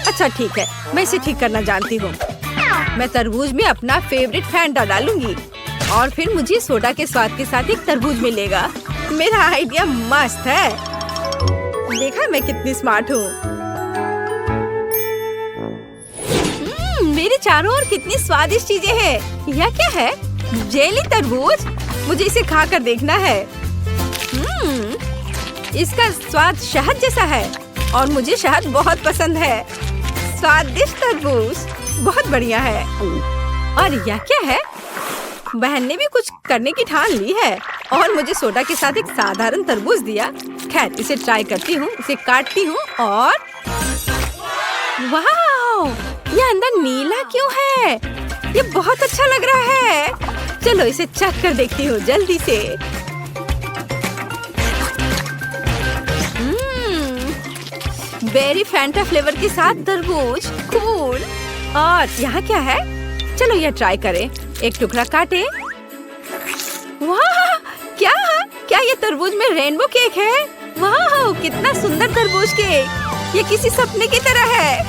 अच्छा ठीक है, मैं इसे ठीक करना जानती हूँ। मैं तरबूज में अपना फेवरेट फैंटा डालूंगी और फिर मुझे सोडा के स्वाद के साथ एक तरबूज मिलेगा। मेरा आइडिया मस्त है। देखा मैं कितनी स्मार्ट हूँ। मेरे चारों ओर कितनी स्वादिष्ट चीजें हैं। यह क्या है? जेली तरबूज। मुझे इसे खाकर देखना है। इसका स्वाद शहद जैसा है और मुझे शहद बहुत पसंद है। स्वादिष्ट तरबूज, बहुत बढ़िया है। और यह क्या है? बहन ने भी कुछ करने की ठान ली है और मुझे सोडा के साथ एक साधारण तरबूज दिया। खैर, इसे ट्राई करती हूँ। इसे काटती हूँ और वाह, ये अंदर नीला क्यों है? ये बहुत अच्छा लग रहा है। चलो इसे चख कर देखती हूँ जल्दी से। बेरी फैंटा फ्लेवर के साथ तरबूज, कूल। और यहाँ क्या है? चलो यह ट्राई करें। एक टुकड़ा काटे। वाह, क्या ये तरबूज में रेनबो केक है? वाह, कितना सुंदर तरबूज केक। ये किसी सपने की तरह है।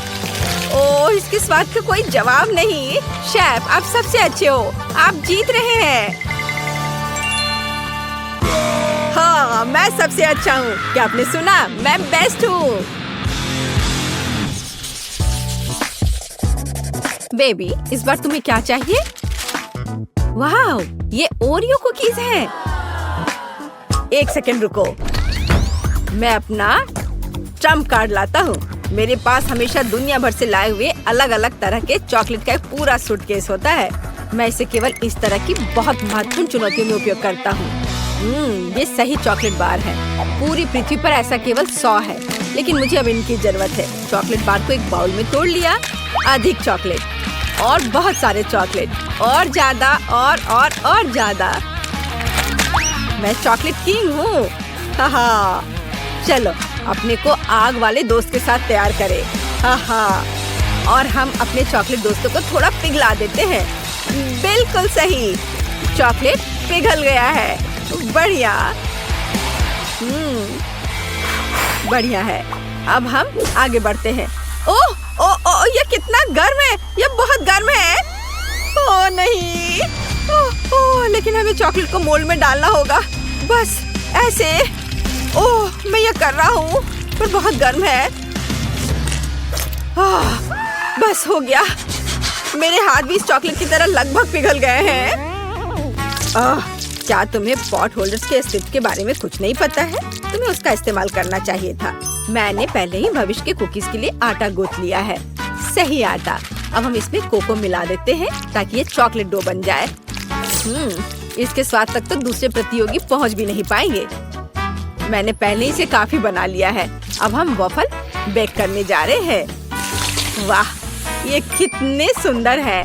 ओह, इसके स्वाद का कोई जवाब नहीं। शेफ, आप सबसे अच्छे हो। आप जीत रहे हैं। हाँ, मैं सबसे अच्छा हूँ। क्या आपने सुना? मैं बेस्ट हूँ। बेबी, इस बार तुम्हें क्या चाहिए? वाह, ये ओरियो कुकीज हैं। एक सेकंड रुको, मैं अपना ट्रम्प कार्ड लाता हूँ। मेरे पास हमेशा दुनिया भर से लाए हुए अलग अलग तरह के चॉकलेट का एक पूरा सूटकेस होता है। मैं इसे केवल इस तरह की बहुत महत्वपूर्ण चुनौतियों में उपयोग करता हूँ। ये सही चॉकलेट बार है। पूरी पृथ्वी पर ऐसा केवल 100 है, लेकिन मुझे अब इनकी जरूरत है। चॉकलेट बार को एक बाउल में तोड़ लिया। अधिक चॉकलेट और बहुत सारे चॉकलेट और ज्यादा और ज्यादा। मैं चॉकलेट किंग हूँ। हाँ, चलो अपने को आग वाले दोस्त के साथ तैयार करें। हाँ, और हम अपने चॉकलेट दोस्तों को थोड़ा पिघला देते हैं। बिल्कुल सही, चॉकलेट पिघल गया है। बढ़िया। बढ़िया है। अब हम आगे बढ़ते हैं। ओह, ये कितना गर्म है। ये बहुत गर्म है। ओह नहीं। ओह, लेकिन हमें चॉकलेट को मोल्ड में डालना होगा। बस ऐसे। ओह, मैं ये कर रहा हूँ, पर बहुत गर्म है। बस हो गया। मेरे हाथ भी इस चॉकलेट की तरह लगभग पिघल गए हैं। क्या तुम्हें पॉट होल्डर्स के अस्तित्व के बारे में कुछ नहीं पता है? तुम्हें उसका इस्तेमाल करना चाहिए था। मैंने पहले ही भविष्य के कुकीज के लिए आटा गूंथ लिया है। सही आटा। अब हम इसमें कोको मिला देते हैं ताकि ये चॉकलेट डो बन जाए। इसके स्वाद तक तो दूसरे प्रतियोगी पहुंच भी नहीं पाएंगे। मैंने पहले ही से काफी बना लिया है। अब हम वॉफल बेक करने जा रहे हैं। वाह, ये कितने सुंदर है।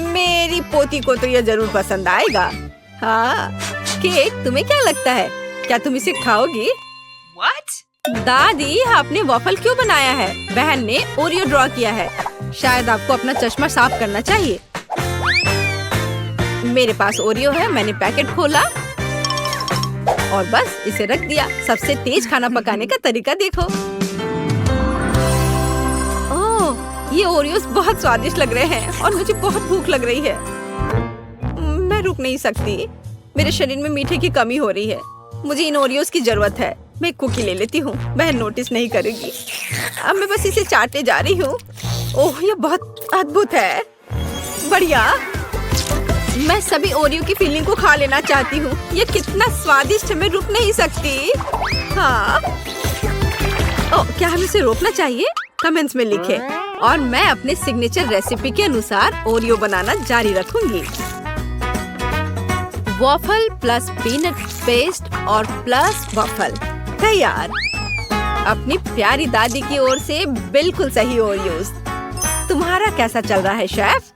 मेरी पोती को तो ये जरूर पसंद आएगा। हाँ, केक, तुम्हें क्या लगता है? क्या तुम इसे खाओगी? What? दादी, आपने वॉफल क्यों बनाया है? बहन ने ओरियो ड्रॉ किया है। शायद आपको अपना चश्मा साफ करना चाहिए। मेरे पास ओरियो है। मैंने पैकेट खोला और बस इसे रख दिया। सबसे तेज खाना पकाने का तरीका देखो। ओह, ये ओरियोस बहुत स्वादिष्ट लग रहे हैं और मुझे बहुत भूख लग रही है। मैं रुक नहीं सकती। मेरे शरीर में मीठे की कमी हो रही है। मुझे इन ओरियोस की जरूरत है। मैं कुकी ले लेती हूँ। बहन नोटिस नहीं करेगी। अब मैं बस इसे चाटने जा रही हूँ। ओह, ये बहुत अद्भुत है। बढ़िया। मैं सभी ओरियो की फीलिंग को खा लेना चाहती हूँ। ये कितना स्वादिष्ट है, मैं रुक नहीं सकती। हाँ। ओह, क्या हमें इसे रोकना चाहिए? कमेंट्स में लिखें। और मैं अपने सिग्नेचर रेसिपी के अनुसार ओरियो बनाना जारी रखूंगी। वॉफल प्लस पीनट पेस्ट और प्लस वॉफल तैयार। अपनी प्यारी दादी की ओर से बिल्कुल सही ओरियोस। तुम्हारा कैसा चल रहा है शेफ?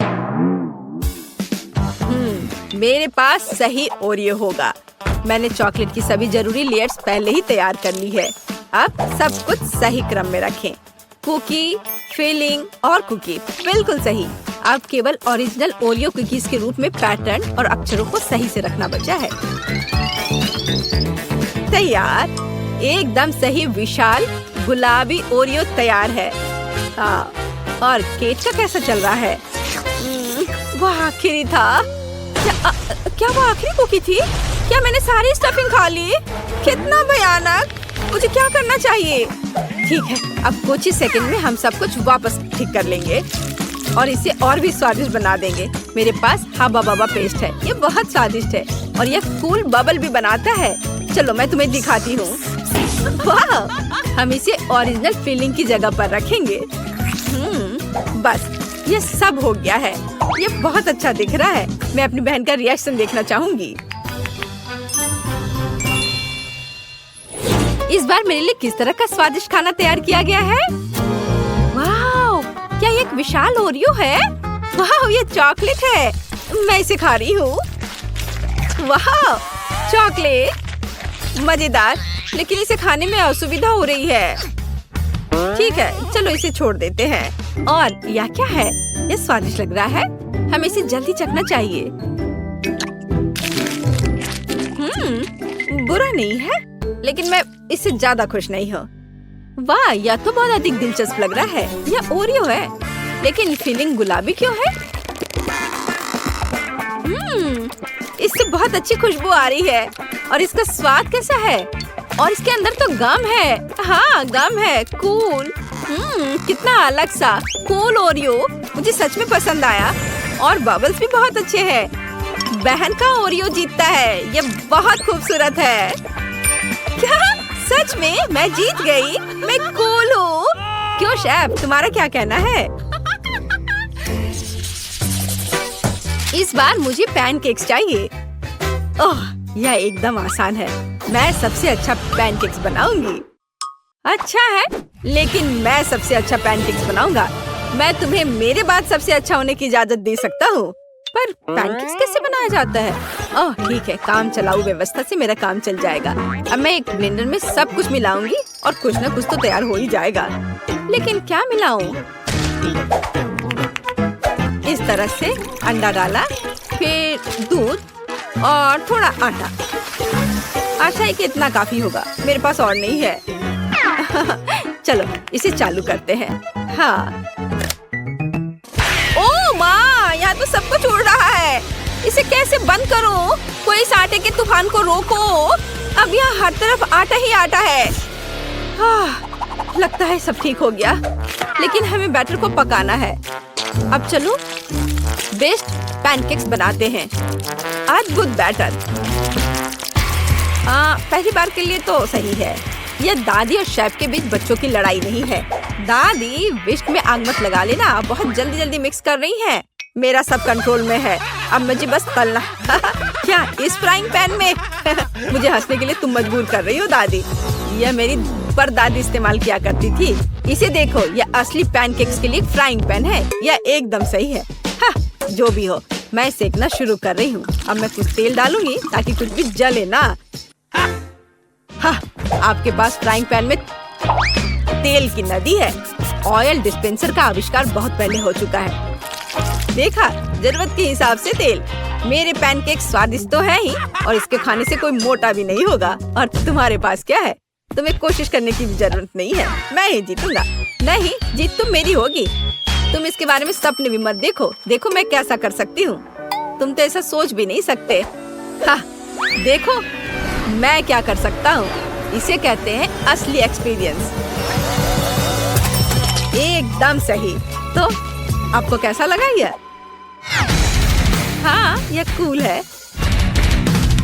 मेरे पास सही ओरियो होगा। मैंने चॉकलेट की सभी जरूरी लेयर्स पहले ही तैयार कर ली है। अब सब कुछ सही क्रम में रखें। कुकी, फिलिंग और कुकी बिल्कुल सही। अब केवल ओरिजिनल ओरियो कुकीज के रूप में पैटर्न और अक्षरों को सही से रखना बचा है। तैयार। एकदम सही विशाल गुलाबी ओरियो तैयार है। हाँ, और केक का कैसा चल रहा है? वो आखिरी था। क्या वो आखिरी कुकी थी? क्या मैंने सारी स्टफिंग खा ली? कितना भयानक। मुझे क्या करना चाहिए? ठीक है, अब कुछ ही सेकंड में हम सब कुछ वापस ठीक कर लेंगे और इसे और भी स्वादिष्ट बना देंगे। मेरे पास हब्बा बब्बा पेस्ट है। ये बहुत स्वादिष्ट है और ये कूल बबल भी बनाता है। चलो मैं तुम्हें दिखाती हूँ। वाह, हम इसे ओरिजिनल फिलिंग की जगह पर रखेंगे। बस ये सब हो गया है। ये बहुत अच्छा दिख रहा है। मैं अपनी बहन का रिएक्शन देखना चाहूंगी। इस बार मेरे लिए किस तरह का स्वादिष्ट खाना तैयार किया गया है? वाह, क्या ये एक विशाल ओरियो है? वाह, ये चॉकलेट है। मैं इसे खा रही हूँ। वाह, चॉकलेट मजेदार, लेकिन इसे खाने में असुविधा हो रही है। ठीक है, चलो इसे छोड़ देते हैं। और यह क्या है? ये स्वादिष्ट लग रहा है। हमें इसे जल्दी चखना चाहिए। बुरा नहीं है, लेकिन मैं इससे ज्यादा खुश नहीं हूँ। वाह, यह तो बहुत अधिक दिलचस्प लग रहा है। यह ओरियो है, लेकिन फीलिंग गुलाबी क्यों है? इससे बहुत अच्छी खुशबू आ रही है। और इसका स्वाद कैसा है? और इसके अंदर तो गम है। हाँ, गम है। कूल। कितना अलग सा कूल ओरियो। मुझे सच में पसंद आया। और बबल्स भी बहुत अच्छे हैं। बहन का ओरियो जीतता है। ये बहुत खूबसूरत है। क्या सच में मैं जीत गई? मैं कूल हूँ। क्यों शेफ, तुम्हारा क्या कहना है? इस बार मुझे पैनकेक्स चाहिए। ओह, यह एकदम आसान है। मैं सबसे अच्छा पैनकेक्स बनाऊंगी। अच्छा है, लेकिन मैं सबसे अच्छा पैनकेक्स बनाऊंगा। मैं तुम्हें मेरे बाद सबसे अच्छा होने की इजाजत दे सकता हूँ, पर पैनकेक्स कैसे बनाया जाता है? ओह ठीक है, काम चलाऊ व्यवस्था से मेरा काम चल जाएगा। अब मैं एक ब्लेंडर में सब कुछ मिलाऊंगी और कुछ न कुछ तो तैयार हो ही जाएगा। लेकिन क्या मिलाऊं? इस तरह से अंडा डाला, फिर दूध और थोड़ा आटा। आशा है कि इतना काफी होगा। मेरे पास और नहीं है। चलो इसे चालू करते हैं। हाँ। ओह माँ, यहाँ तो सब कुछ उड़ रहा है। इसे कैसे बंद करूं? कोई इस आटे के तूफान को रोको। अब यहाँ हर तरफ आटा ही आटा है। लगता है सब ठीक हो गया, लेकिन हमें बैटर को पकाना है। अब चलो बेस्ट पैनकेक्स बनाते हैं। अद्भुत बैटर। पहली बार के लिए तो सही है। यह दादी और शेफ के बीच बच्चों की लड़ाई नहीं है। दादी विस्क में आग मत लगा लेना, बहुत जल्दी जल्दी मिक्स कर रही हैं। मेरा सब कंट्रोल में है, अब मुझे बस तलना। क्या इस फ्राइंग पैन में? मुझे हंसने के लिए तुम मजबूर कर रही हो दादी। यह मेरी परदादी इस्तेमाल किया करती थी। इसे देखो, यह असली पैनकेक्स के लिए फ्राइंग पैन है। यह एकदम सही है। जो भी हो, मैं सेकना शुरू कर रही हूँ। अब मैं कुछ तेल डालूंगी ताकि कुछ भी जले ना। आपके पास फ्राइंग पैन में तेल की नदी है। ऑयल डिस्पेंसर का आविष्कार बहुत पहले हो चुका है। देखा, जरूरत के हिसाब से तेल। मेरे पैनकेक स्वादिष्ट तो है ही, और इसके खाने से कोई मोटा भी नहीं होगा। और तुम्हारे पास क्या है? तुम्हें कोशिश करने की भी जरूरत नहीं है। मैं ही जीतूंगा। नहीं, जीत तो मेरी होगी। तुम इसके बारे में सपने भी मत देखो। देखो मैं कैसा कर सकती हूँ। तुम तो ऐसा सोच भी नहीं सकते। देखो मैं क्या कर सकता हूँ। इसे कहते हैं असली एक्सपीरियंस। एकदम सही। तो आपको कैसा लगा यह? हाँ, यह कूल है।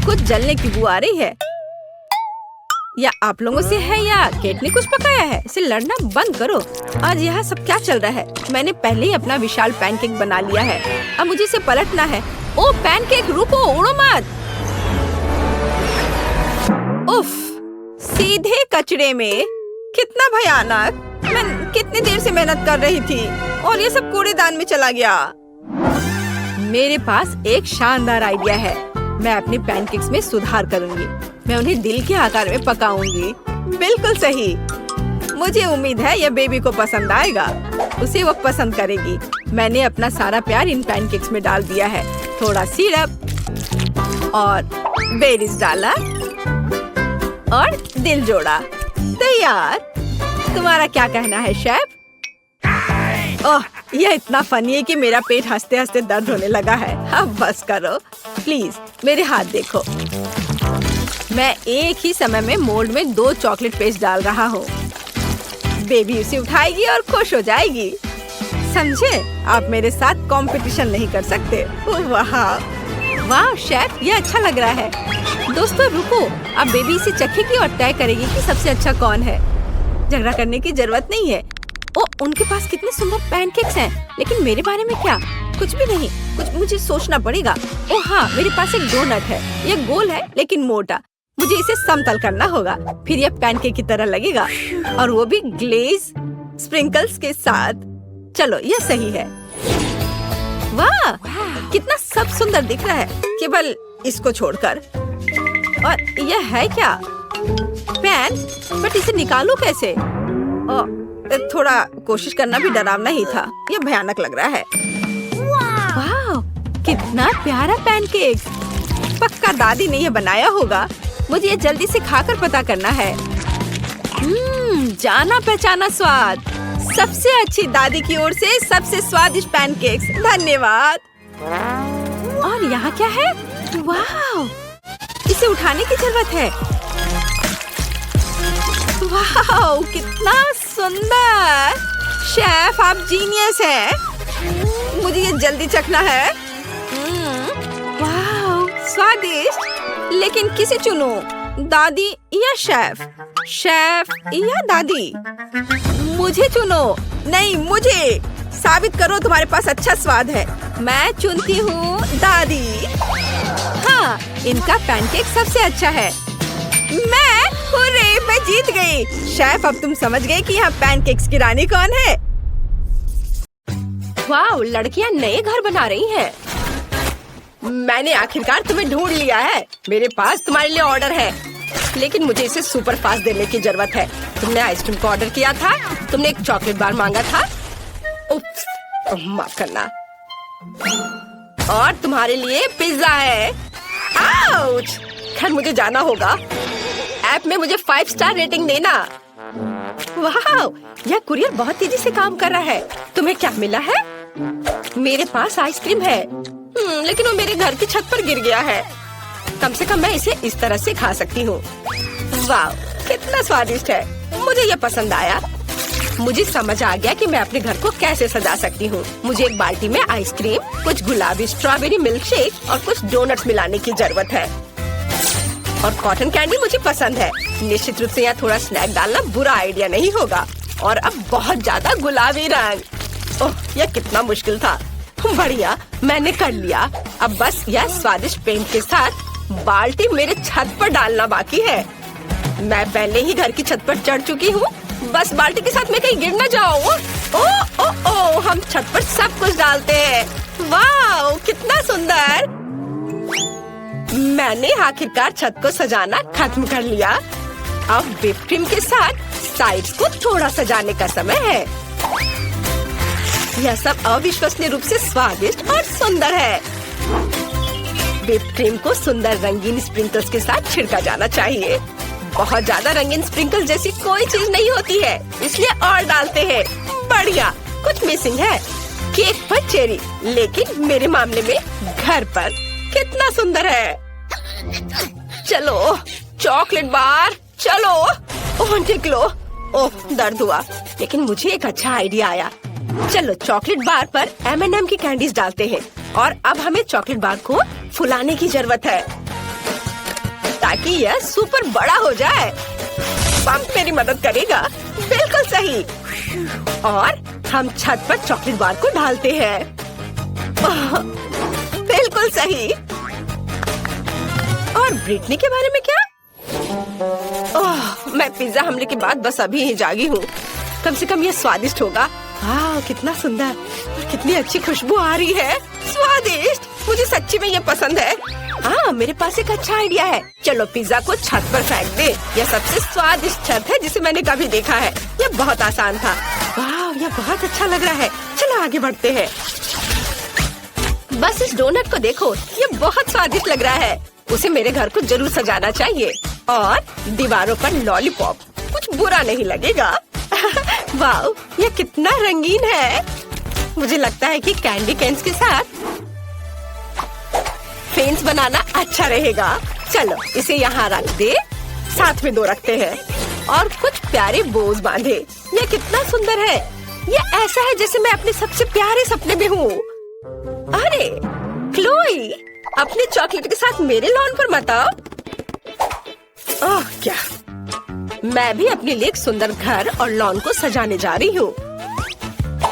कुछ जलने की बू आ रही है। या आप लोगों से है या केट ने कुछ पकाया है? इसे लड़ना बंद करो। आज यहाँ सब क्या चल रहा है? मैंने पहले ही अपना विशाल पैनकेक बना लिया है। अब मुझे इसे पलटना है। ओ पैनकेक, रुको, उड़ो मत। उफ, सीधे कचरे में। कितना भयानक। मैं कितनी देर से मेहनत कर रही थी और ये सब कूड़ेदान में चला गया। मेरे पास एक शानदार आइडिया है। मैं अपने पैनकेक्स में सुधार करूंगी। मैं उन्हें दिल के आकार में पकाऊंगी। बिल्कुल सही। मुझे उम्मीद है यह बेबी को पसंद आएगा। उसे वो पसंद करेगी। मैंने अपना सारा प्यार इन पैनकेक्स में डाल दिया है। थोड़ा सिरप और बेरीज डाला और दिल जोड़ा। तैयार। तुम्हारा क्या कहना है शेफ? ओह, यह इतना फनी है कि मेरा पेट हंसते हंसते दर्द होने लगा है। अब बस करो प्लीज, मेरे हाथ देखो। मैं एक ही समय में मोल्ड में 2 चॉकलेट पेस्ट डाल रहा हूँ। बेबी उसे उठाएगी और खुश हो जाएगी। समझे? आप मेरे साथ कंपटीशन नहीं कर सकते। वाह वाह शेफ, ये अच्छा लग रहा है। दोस्तों रुको, अब बेबी इसे चखेगी और तय करेगी कि सबसे अच्छा कौन है। झगड़ा करने की जरूरत नहीं है। ओ, उनके पास कितने सुंदर पैनकेक्स हैं, लेकिन मेरे बारे में क्या? कुछ भी नहीं। कुछ मुझे सोचना पड़ेगा। ओ हाँ, मेरे पास एक डोनट है। यह गोल है लेकिन मोटा। मुझे इसे समतल करना होगा, फिर यह पैनकेक की तरह लगेगा, और वो भी ग्लेज स्प्रिंकल्स के साथ। चलो, यह सही है। वाह, कितना सब सुंदर दिख रहा है, केवल इसको छोड़कर। और यह है क्या? पैन, बट इसे निकालूं कैसे? थोड़ा कोशिश करना भी डरावना ही था। यह भयानक लग रहा है। वाह, कितना प्यारा पैनकेक। पक्का दादी ने यह बनाया होगा। मुझे ये जल्दी से खाकर पता करना है। जाना पहचाना स्वाद। सबसे अच्छी दादी की ओर से सबसे स्वादिष्ट पैनकेक्स। धन्यवाद। और यहाँ क्या है? वाह, इसे उठाने की जरूरत है। वाह, कितना सुंदर। शेफ, आप जीनियस हैं। मुझे ये जल्दी चखना है। वाह, स्वादिष्ट। लेकिन किसे चुनूं? दादी या शेफ? शेफ या दादी? मुझे चुनो। नहीं, मुझे। साबित करो तुम्हारे पास अच्छा स्वाद है। मैं चुनती हूँ दादी। हाँ, इनका पैनकेक सबसे अच्छा है। मैं जीत गई। शेफ, अब तुम समझ गए कि यहाँ पैनकेक्स की रानी कौन है। वाह, लड़कियाँ नए घर बना रही हैं। मैंने आखिरकार तुम्हें ढूंढ लिया है। मेरे पास तुम्हारे लिए ऑर्डर है, लेकिन मुझे इसे सुपर फास्ट देने की जरूरत है। तुमने आइसक्रीम का ऑर्डर किया था, तुमने एक चॉकलेट बार मांगा था। माफ करना। और तुम्हारे लिए पिज्जा है। आउच! खैर, मुझे जाना होगा। ऐप में मुझे 5 स्टार रेटिंग देना। वाह, यह कुरियर बहुत तेजी से काम कर रहा है। तुम्हें क्या मिला है? मेरे पास आइसक्रीम है, लेकिन वो मेरे घर की छत पर गिर गया है। कम से कम मैं इसे इस तरह से खा सकती हूँ। वाह, कितना स्वादिष्ट है। मुझे ये पसंद आया। मुझे समझ आ गया कि मैं अपने घर को कैसे सजा सकती हूँ। मुझे एक बाल्टी में आइसक्रीम, कुछ गुलाबी स्ट्रॉबेरी मिल्क शेक और कुछ डोनट्स मिलाने की जरूरत है। और कॉटन कैंडी मुझे पसंद है। निश्चित रूप से यहाँ थोड़ा स्नैक डालना बुरा आइडिया नहीं होगा। और अब बहुत ज्यादा गुलाबी रंग। ओह, यह कितना मुश्किल था। बढ़िया, मैंने कर लिया। अब बस यह स्वादिष्ट पेंट के साथ बाल्टी मेरे छत पर डालना बाकी है। मैं पहले ही घर की छत पर चढ़ चुकी हूँ। बस बाल्टी के साथ मैं कहीं गिर न जाऊँ। ओ ओ ओ, हम छत पर सब कुछ डालते हैं। वाह, कितना सुंदर। मैंने आखिरकार छत को सजाना खत्म कर लिया। अब व्हिप क्रीम के साथ साइड्स को थोड़ा सजाने का समय है। यह सब अविश्वसनीय रूप से स्वादिष्ट और सुंदर है। व्हिप क्रीम को सुंदर रंगीन स्प्रिंकल्स के साथ छिड़का जाना चाहिए। बहुत ज्यादा रंगीन स्प्रिंकल जैसी कोई चीज नहीं होती है, इसलिए और डालते हैं। बढ़िया, कुछ मिसिंग है। केक पर चेरी, लेकिन मेरे मामले में घर पर। कितना सुंदर है। चलो चॉकलेट बार, चलो। ओह निकलो। ओह, दर्द हुआ, लेकिन मुझे एक अच्छा आइडिया आया। चलो चॉकलेट बार पर M&M की कैंडीज डालते हैं। और अब हमें चॉकलेट बार को फुलाने की जरूरत है ताकि यह सुपर बड़ा हो जाए। पंप मेरी मदद करेगा। बिल्कुल सही। और हम छत पर चॉकलेट बार को डालते हैं। बिल्कुल सही। और ब्रिटनी के बारे में क्या? ओह, मैं पिज्जा हमले के बाद बस अभी ही जागी हूँ। कम से कम ये स्वादिष्ट होगा। वाह, कितना सुंदर और कितनी अच्छी खुशबू आ रही है। स्वादिष्ट, मुझे सच्ची में ये पसंद है। हाँ, मेरे पास एक अच्छा आइडिया है। चलो पिज्जा को छत पर फेंक दे। यह सबसे स्वादिष्ट छत है जिसे मैंने कभी देखा है। यह बहुत आसान था। वाह, यह बहुत अच्छा लग रहा है। चलो आगे बढ़ते हैं। बस इस डोनट को देखो, ये बहुत स्वादिष्ट लग रहा है। उसे मेरे घर को जरूर सजाना चाहिए। और दीवारों पर लॉलीपॉप, कुछ बुरा नहीं लगेगा। वाह, ये कितना रंगीन है। मुझे लगता है कि कैंडी कैन्स के साथ फेंस बनाना अच्छा रहेगा। चलो इसे यहाँ रख दे। साथ में 2 रखते हैं और कुछ प्यारे बोज बांधे। ये कितना सुंदर है। ये ऐसा है जैसे मैं अपने सबसे प्यारे सपने में हूँ। अरे क्लोई, अपने चॉकलेट के साथ मेरे लॉन पर मत आओ। ओह क्या, मैं भी अपने लिए एक सुंदर घर और लॉन को सजाने जा रही हूँ।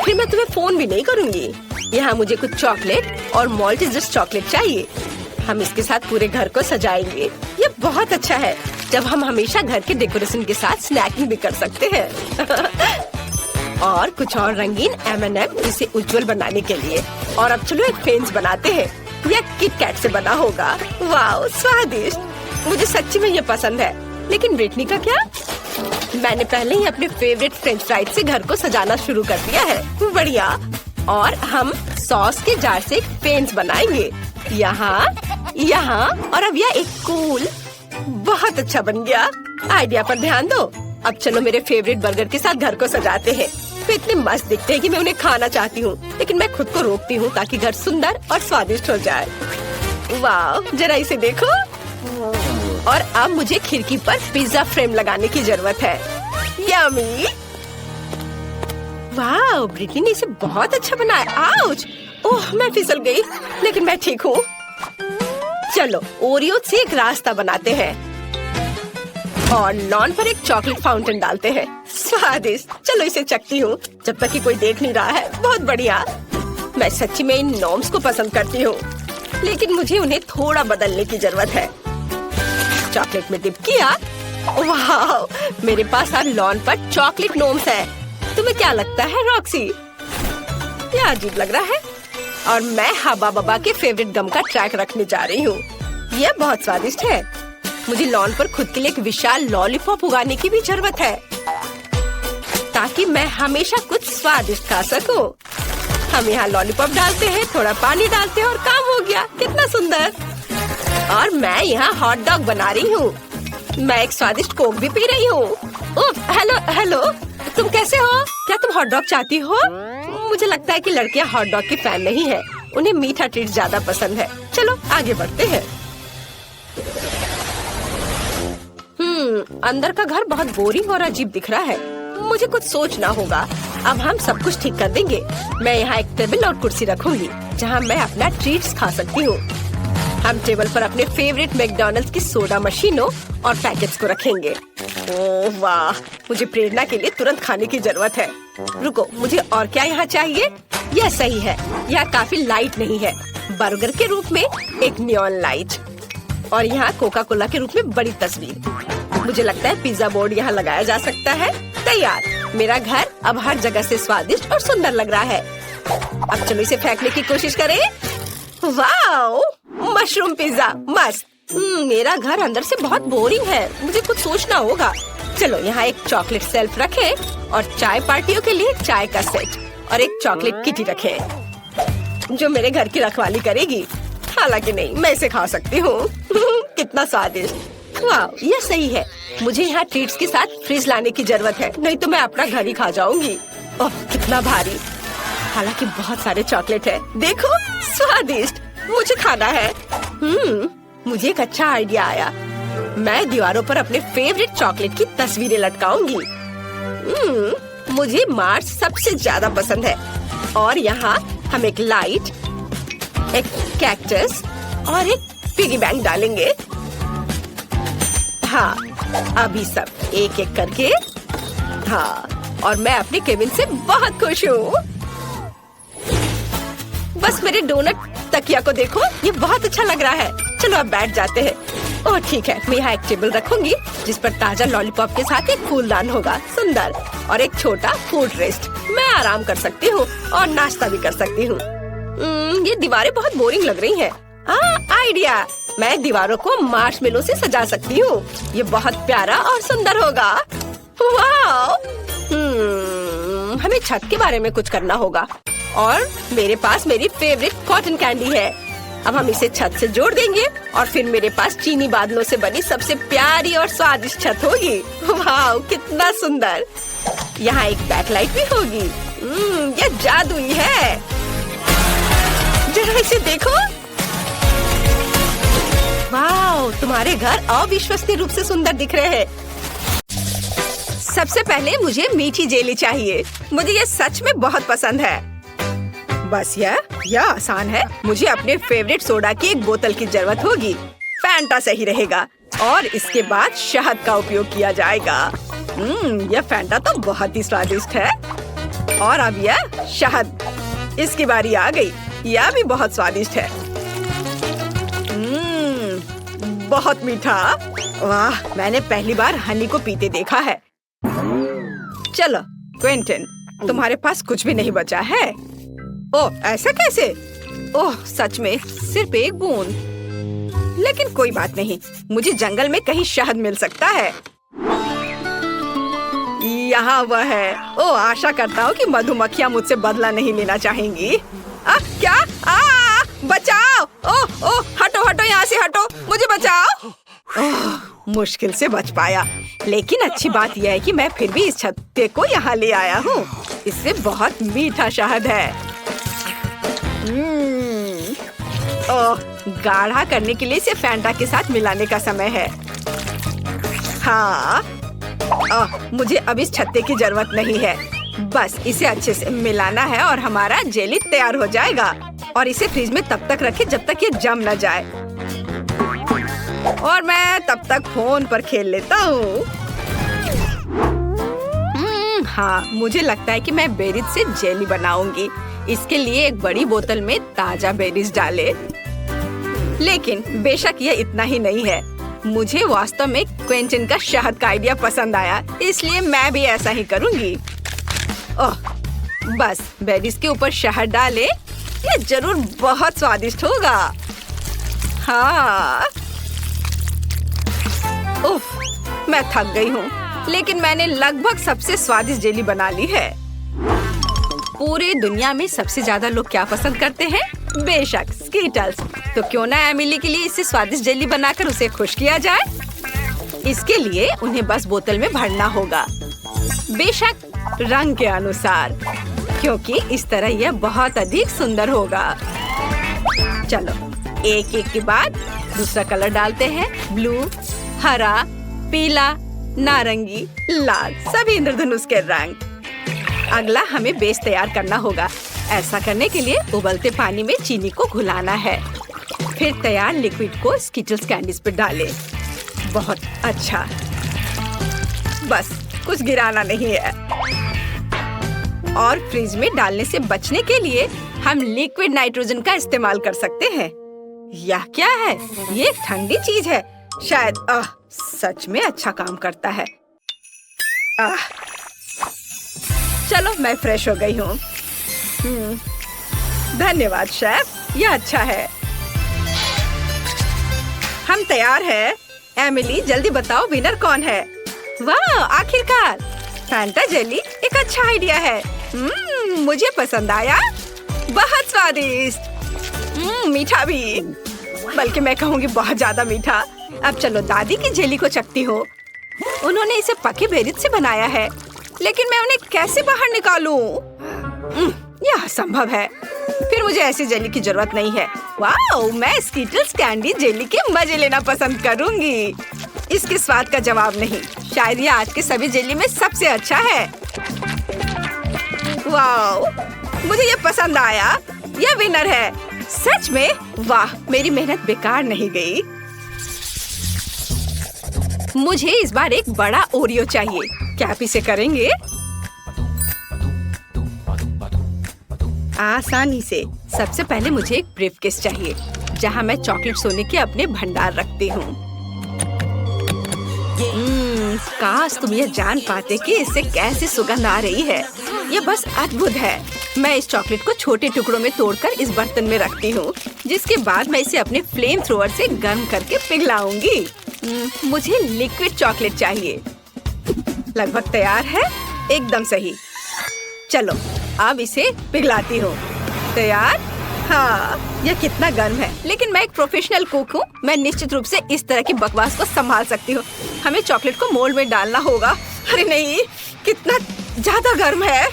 फिर मैं तुम्हें फोन भी नहीं करूँगी। यहाँ मुझे कुछ चॉकलेट और मॉल्टेजर्स चॉकलेट चाहिए। हम इसके साथ पूरे घर को सजाएंगे। ये बहुत अच्छा है जब हम हमेशा घर के डेकोरेशन के साथ स्नैकिंग भी कर सकते हैं। और कुछ और रंगीन M&M इसे उज्जवल बनाने के लिए। और अब चलो एक फेंस बनाते हैं। यह किट कैट से बना होगा। वाह, स्वादिष्ट। मुझे सच्ची में ये पसंद है। लेकिन ब्रिटनी का क्या? मैंने पहले ही अपने फेवरेट फ्रेंच फ्राइज से घर को सजाना शुरू कर दिया है। बढ़िया। और हम सॉस के जार से एक फेंस बनाएंगे। यहाँ, यहाँ और अब यह एक कूल। बहुत अच्छा बन गया। आइडिया पर ध्यान दो। अब चलो मेरे फेवरेट बर्गर के साथ घर को सजाते हैं। वे इतने मस्त दिखते हैं कि मैं उन्हें खाना चाहती हूँ, लेकिन मैं खुद को रोकती हूँ ताकि घर सुंदर और स्वादिष्ट हो जाए। वाह, जरा इसे देखो। और अब मुझे खिड़की पर पिज्जा फ्रेम लगाने की जरूरत है। यम्मी। वाह, ब्रिटनी ने इसे बहुत अच्छा बनाया। आउच! ओह, मैं फिसल गई, लेकिन मैं ठीक हूँ। चलो ओरियो से एक रास्ता बनाते हैं और लॉन पर एक चॉकलेट फाउंटेन डालते हैं। स्वादिष्ट। चलो इसे चखती हूँ जब तक कि कोई देख नहीं रहा है। बहुत बढ़िया। मैं सच्ची में इन नॉर्म्स को पसंद करती हूँ, लेकिन मुझे उन्हें थोड़ा बदलने की जरूरत है। चॉकलेट में डिप किया। वाह, मेरे पास अब लॉन पर चॉकलेट नॉर्म्स है। तुम्हें क्या लगता है रॉक्सी? यह अजीब लग रहा है। और मैं हबा बबा के फेवरेट गम का ट्रैक रखने जा रही हूँ। यह बहुत स्वादिष्ट है। मुझे लॉन पर खुद के लिए एक विशाल लॉलीपॉप उगाने की भी जरूरत है ताकि मैं हमेशा कुछ स्वादिष्ट खा सकूं। हम यहाँ लॉलीपॉप डालते हैं, थोड़ा पानी डालते हैं और काम हो गया। कितना सुंदर। और मैं यहाँ हॉट डॉग बना रही हूँ। मैं एक स्वादिष्ट कोक भी पी रही हूँ। हेलो हेलो, तुम कैसे हो? क्या तुम हॉट डॉग चाहती हो? मुझे लगता है कि लड़कियाँ हॉट डॉग की फैन नहीं है। उन्हें मीठा ट्रीट ज्यादा पसंद है। चलो आगे बढ़ते हैं। अंदर का घर बहुत बोरिंग और अजीब दिख रहा है। मुझे कुछ सोचना होगा। अब हम सब कुछ ठीक कर देंगे। मैं यहाँ एक टेबल और कुर्सी रखूंगी जहाँ मैं अपना ट्रीट्स खा सकती हूँ। हम टेबल पर अपने फेवरेट मैकडॉनल्ड्स की सोडा मशीनों और पैकेट्स को रखेंगे। ओह वाह, मुझे प्रेरणा के लिए तुरंत खाने की जरूरत है। रुको, मुझे और क्या यहाँ चाहिए? यह सही है, यह काफी लाइट नहीं है। बर्गर के रूप में एक नियॉन लाइट और यहाँ कोका कोला के रूप में बड़ी तस्वीर। मुझे लगता है पिज्जा बोर्ड यहाँ लगाया जा सकता है। तैयार, मेरा घर अब हर जगह से स्वादिष्ट और सुंदर लग रहा है। अब चलो इसे फेंकने की कोशिश करें। वाओ, मशरूम पिज्जा मस्त। मेरा घर अंदर से बहुत बोरिंग है, मुझे कुछ सोचना होगा। चलो यहाँ एक चॉकलेट शेल्फ रखें और चाय पार्टियों के लिए चाय का सेट और एक चॉकलेट किटी रखें जो मेरे घर की रखवाली करेगी। हालांकि नहीं, मैं इसे खा सकती हूँ। कितना स्वादिष्ट। वाह, यह सही है। मुझे यहाँ ट्रीट्स के साथ फ्रिज लाने की जरूरत है, नहीं तो मैं अपना घर ही खा जाऊंगी। ओह, कितना भारी। हालांकि बहुत सारे चॉकलेट है। देखो, स्वादिष्ट, मुझे खाना है। मुझे एक अच्छा आइडिया आया। मैं दीवारों पर अपने फेवरेट चॉकलेट की तस्वीरें लटकाऊंगी। मुझे मार्स सबसे ज्यादा पसंद है। और यहाँ हम एक लाइट, एक कैक्टस और एक पिगी बैंक डालेंगे। हाँ, अभी सब एक एक करके। हाँ, और मैं अपने केबिन से बहुत खुश हूँ। बस मेरे डोनट तकिया को देखो, ये बहुत अच्छा लग रहा है। चलो अब बैठ जाते हैं। ओह ठीक है, मैं यहाँ एक टेबल रखूंगी जिस पर ताजा लॉलीपॉप के साथ एक फूलदान होगा, सुंदर, और एक छोटा फूड रेस्ट। मैं आराम कर सकती हूँ और नाश्ता भी कर सकती हूँ। ये दीवारें बहुत बोरिंग लग रही हैं। आइडिया, मैं दीवारों को मार्शमेलो से सजा सकती हूँ। ये बहुत प्यारा और सुंदर होगा। वाह! हमें छत के बारे में कुछ करना होगा और मेरे पास मेरी फेवरेट कॉटन कैंडी है। अब हम इसे छत से जोड़ देंगे और फिर मेरे पास चीनी बादलों से बनी सबसे प्यारी और स्वादिष्ट छत होगी। वाह, कितना सुंदर। यहाँ एक बैकलाइट भी होगी। यह जादुई है। जरा इसे देखो। वाह, तुम्हारे घर अविश्वसनीय रूप से सुंदर दिख रहे हैं। सबसे पहले मुझे मीठी जेली चाहिए। मुझे ये सच में बहुत पसंद है। बस यह आसान है। मुझे अपने फेवरेट सोडा की एक बोतल की जरूरत होगी। फैंटा सही रहेगा और इसके बाद शहद का उपयोग किया जाएगा। यह फैंटा तो बहुत ही स्वादिष्ट है। और अब यह शहद, इसकी बारी आ गई। यह भी बहुत स्वादिष्ट है। बहुत मीठा। वाह, मैंने पहली बार हनी को पीते देखा है। चलो क्विंटन, तुम्हारे पास कुछ भी नहीं बचा है। ओह, ऐसा कैसे? ओह, सच में सिर्फ एक बूंद। लेकिन कोई बात नहीं, मुझे जंगल में कहीं शहद मिल सकता है। यहाँ वह है। ओह, आशा करता हूँ कि मधुमक्खियाँ मुझसे बदला नहीं लेना चाहेंगी। क्या? बचाओ! ओह ओह, हटो हटो, यहाँ से हटो, मुझे बचाओ। मुश्किल से बच पाया, लेकिन अच्छी बात यह है कि मैं फिर भी इस छत्ते को यहाँ ले आया हूँ। इससे बहुत मीठा शहद है। ओह, गाढ़ा करने के लिए इसे फैंटा के साथ मिलाने का समय है। हाँ, मुझे अब इस छत्ते की जरूरत नहीं है। बस इसे अच्छे से मिलाना है और हमारा जेली तैयार हो जाएगा। और इसे फ्रिज में तब तक रखें जब तक ये जम न जाए। और मैं तब तक फोन पर खेल लेता हूँ। हाँ, मुझे लगता है कि मैं बेरीज से जेली बनाऊंगी। इसके लिए एक बड़ी बोतल में ताजा बेरीज डाले। लेकिन बेशक यह इतना ही नहीं है। मुझे वास्तव में क्विंटन का शहद का आइडिया पसंद आया, इसलिए मैं भी ऐसा ही करूंगी। ओह, बस बेरीज के ऊपर शहद डाले। यह जरूर बहुत स्वादिष्ट होगा। हाँ, उफ, मैं थक गई हूँ, लेकिन मैंने लगभग सबसे स्वादिष्ट जेली बना ली है। पूरी दुनिया में सबसे ज्यादा लोग क्या पसंद करते हैं? बेशक स्कीटल्स। तो क्यों ना एमिली के लिए इससे स्वादिष्ट जेली बनाकर उसे खुश किया जाए। इसके लिए उन्हें बस बोतल में भरना होगा, बेशक रंग के अनुसार, क्योंकि इस तरह यह बहुत अधिक सुंदर होगा। चलो एक एक के बाद दूसरा कलर डालते हैं। ब्लू, हरा, पीला, नारंगी, लाल, सभी इंद्रधनुष के रंग। अगला हमें बेस तैयार करना होगा। ऐसा करने के लिए उबलते पानी में चीनी को घुलाना है। फिर तैयार लिक्विड को स्किटल्स कैंडीज पर डालें। बहुत अच्छा, बस कुछ गिराना नहीं है। और फ्रिज में डालने से बचने के लिए हम लिक्विड नाइट्रोजन का इस्तेमाल कर सकते हैं। यह क्या है? ये ठंडी चीज है शायद। सच में अच्छा काम करता है। चलो मैं फ्रेश हो गई हूँ। धन्यवाद शेफ, यह अच्छा है। हम तैयार हैं। एमिली जल्दी बताओ विनर कौन है? वाह, आखिरकार फैंटा जेली एक अच्छा आइडिया है। मुझे पसंद आया, बहुत स्वादिष्ट। मीठा भी, बल्कि मैं कहूँगी बहुत ज्यादा मीठा। अब चलो दादी की जेली को चखती हो। उन्होंने इसे पके बेरित से बनाया है, लेकिन मैं उन्हें कैसे बाहर निकालूं? यह असंभव है। फिर मुझे ऐसी जेली की जरूरत नहीं है। वाह, मैं स्किटल्स कैंडी जेली के मजे लेना पसंद करूंगी। इसके स्वाद का जवाब नहीं। शायद ये आज के सभी जेली में सबसे अच्छा है। वाह, मुझे ये पसंद आया। यह विनर है। सच में? वाह, मेरी मेहनत बेकार नहीं गई। मुझे इस बार एक बड़ा ओरियो चाहिए। क्या आप इसे करेंगे? आसानी से। सबसे पहले मुझे एक ब्रीफकेस चाहिए, जहाँ मैं चॉकलेट सोने के अपने भंडार रखती हूँ। काश तुम ये जान पाते कि इससे कैसी सुगंध आ रही है। ये बस अद्भुत है। मैं इस चॉकलेट को छोटे टुकड़ों में तोड़कर इस बर्तन में रखती हूँ, जिसके बाद मैं इसे अपने फ्लेम थ्रोअर से गर्म करके पिघलाऊंगी। मुझे लिक्विड चॉकलेट चाहिए। लगभग तैयार है। एकदम सही। चलो अब इसे पिघलाती हूँ। तैयार? हाँ, यह कितना गर्म है, लेकिन मैं एक प्रोफेशनल कुक हूँ। मैं निश्चित रूप से इस तरह की बकवास को संभाल सकती हूँ। हमें चॉकलेट को मोल्ड में डालना होगा। अरे नहीं, कितना ज्यादा गर्म है।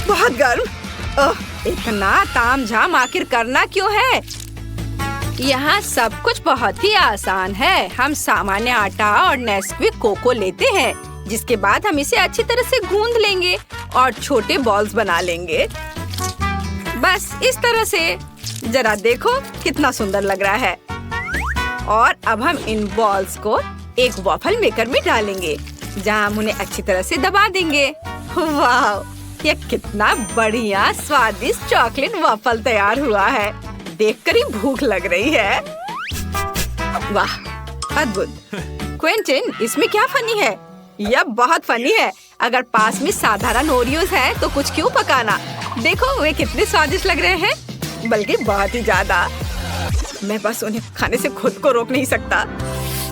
बहुत गर्म। इतना तामझाम आखिर करना क्यों है? यहाँ सब कुछ बहुत ही आसान है। हम सामान्य आटा और नेस्क्विक कोको लेते हैं, जिसके बाद हम इसे अच्छी तरह से गूंद लेंगे और छोटे बॉल्स बना लेंगे। बस इस तरह से। जरा देखो कितना सुंदर लग रहा है। और अब हम इन बॉल्स को एक वॉफल मेकर में डालेंगे, जहाँ हम उन्हें अच्छी तरह से दबा देंगे। वाह, यह कितना बढ़िया स्वादिष्ट चॉकलेट वॉफल तैयार हुआ है। देखकर ही भूख लग रही है। वाह, अद्भुत। क्विंटन, इसमें क्या फनी है? यह बहुत फनी है। अगर पास में साधारण ओरियोस है तो कुछ क्यों पकाना? देखो वे कितने स्वादिष्ट लग रहे हैं, बल्कि बहुत ही ज्यादा। मैं बस उन्हें खाने से खुद को रोक नहीं सकता।